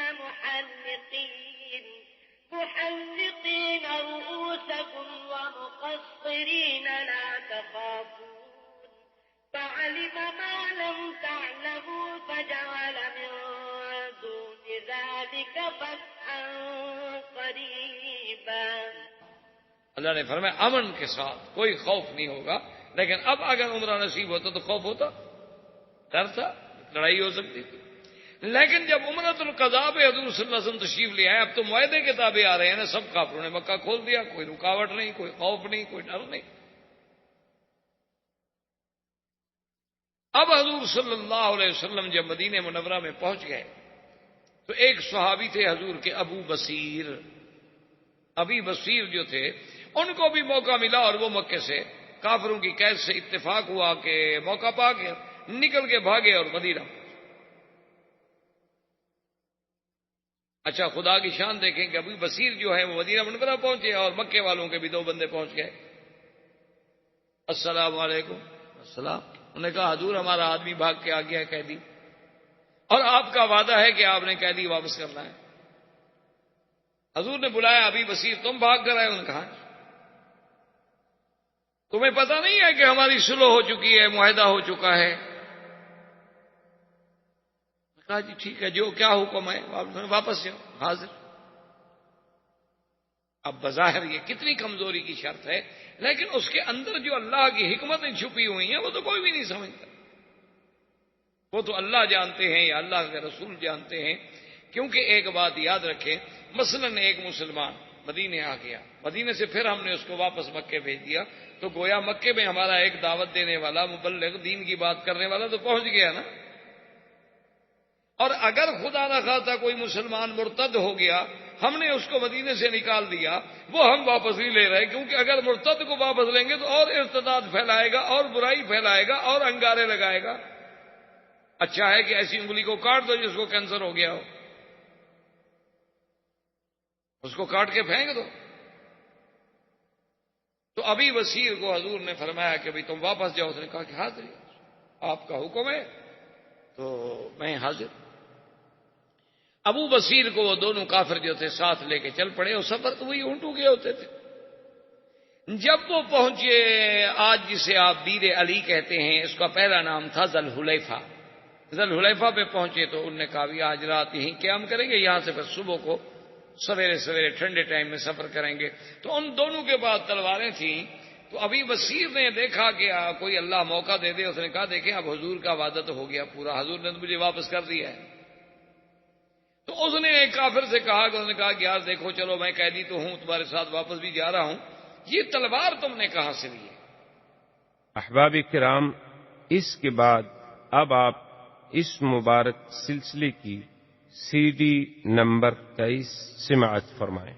محلقين رؤوسكم ومقصرين لا تخافون فعلم ما لم تعلموا فجعل من دون ذلك فتحا قريبا۔ اللہ نے فرمایا امن کے ساتھ، کوئی خوف نہیں ہوگا، لیکن اب اگر عمرہ نصیب ہوتا تو خوف ہوتا، ڈر تھا، لڑائی ہو سکتی تھی۔ لیکن جب عمرۃ القضاء پہ حضور صلی اللہ علیہ وسلم تشریف لے آئے، اب تو معاہدے کے تابع آ رہے ہیں نا، سب کافروں نے مکہ کھول دیا، کوئی رکاوٹ نہیں، کوئی خوف نہیں، کوئی ڈر نہیں۔ اب حضور صلی اللہ علیہ وسلم جب مدینہ منورہ میں پہنچ گئے تو ایک صحابی تھے حضور کے ابو بصیر جو تھے، ان کو بھی موقع ملا، اور وہ مکے سے کافروں کی قید سے اتفاق ہوا کہ موقع پا کے نکل کے بھاگے اور مدینہ۔ اچھا، خدا کی شان دیکھیں کہ ابو بصیر جو ہے وہ مدینہ منورہ پہنچے، اور مکے والوں کے بھی 2 بندے پہنچ گئے۔ السلام علیکم۔ السلام۔ انہوں نے کہا حضور ہمارا آدمی بھاگ کے آ گیا ہے، قیدی، اور آپ کا وعدہ ہے کہ آپ نے قیدی واپس کرنا ہے۔ حضور نے بلایا، ابھی بصیر تم بھاگ کر آئے؟ انہوں نے کہا تمہیں پتہ نہیں ہے کہ ہماری صلح ہو چکی ہے، معاہدہ ہو چکا ہے؟ کہا جی ٹھیک ہے، جو کیا حکم ہے واپس جاؤ، حاضر۔ اب بظاہر یہ کتنی کمزوری کی شرط ہے، لیکن اس کے اندر جو اللہ کی حکمتیں چھپی ہوئی ہیں وہ تو کوئی بھی نہیں سمجھتا، وہ تو اللہ جانتے ہیں یا اللہ کے رسول جانتے ہیں۔ کیونکہ ایک بات یاد رکھیں، مثلا ایک مسلمان مدینے آ گیا، مدینے سے پھر ہم نے اس کو واپس مکے بھیج دیا، تو گویا مکے میں ہمارا ایک دعوت دینے والا، مبلغ، دین کی بات کرنے والا تو پہنچ گیا نا۔ اور اگر خدا نہ خواستہ کوئی مسلمان مرتد ہو گیا، ہم نے اس کو مدینے سے نکال دیا، وہ ہم واپس نہیں لے رہے، کیونکہ اگر مرتد کو واپس لیں گے تو اور ارتداد پھیلائے گا، اور برائی پھیلائے گا، اور انگارے لگائے گا۔ اچھا ہے کہ ایسی انگلی کو کاٹ دو جس کو کینسر ہو گیا ہو، اس کو کاٹ کے پھینک دو۔ تو ابھی بصیر کو حضور نے فرمایا کہ بھئی تم واپس جاؤ، اس نے کہا کہ حاضر، آپ کا حکم ہے تو میں حاضر۔ ابو بصیر کو وہ دونوں کافر جو تھے ساتھ لے کے چل پڑے، اور سفر تو وہی اونٹوں کے ہوتے تھے۔ جب وہ پہنچے آج جسے آپ بیر علی کہتے ہیں، اس کا پہلا نام تھا ذوالحلیفہ۔ ذوالحلیفہ پہ پہنچے تو انہوں نے کہا بھی آج رات یہیں قیام کریں گے، یہاں سے پھر صبح کو سویرے سویرے ٹھنڈے ٹائم میں سفر کریں گے۔ تو ان دونوں کے پاس تلواریں تھیں، تو ابھی بصیر نے دیکھا کہ کوئی اللہ موقع دے دے، اس نے کہا دیکھیں اب حضور کا وعدہ تو ہو گیا پورا، حضور نے تو مجھے واپس کر دیا ہے۔ تو اس نے ایک کافر سے کہا کہ اس نے کہا کہ یار دیکھو چلو میں قیدی تو ہوں، تمہارے ساتھ واپس بھی جا رہا ہوں، یہ تلوار تم نے کہاں سے لی ہے؟ احباب کرام، اس کے بعد اب آپ اس مبارک سلسلے کی CD نمبر 23 سماعت فرمائیں۔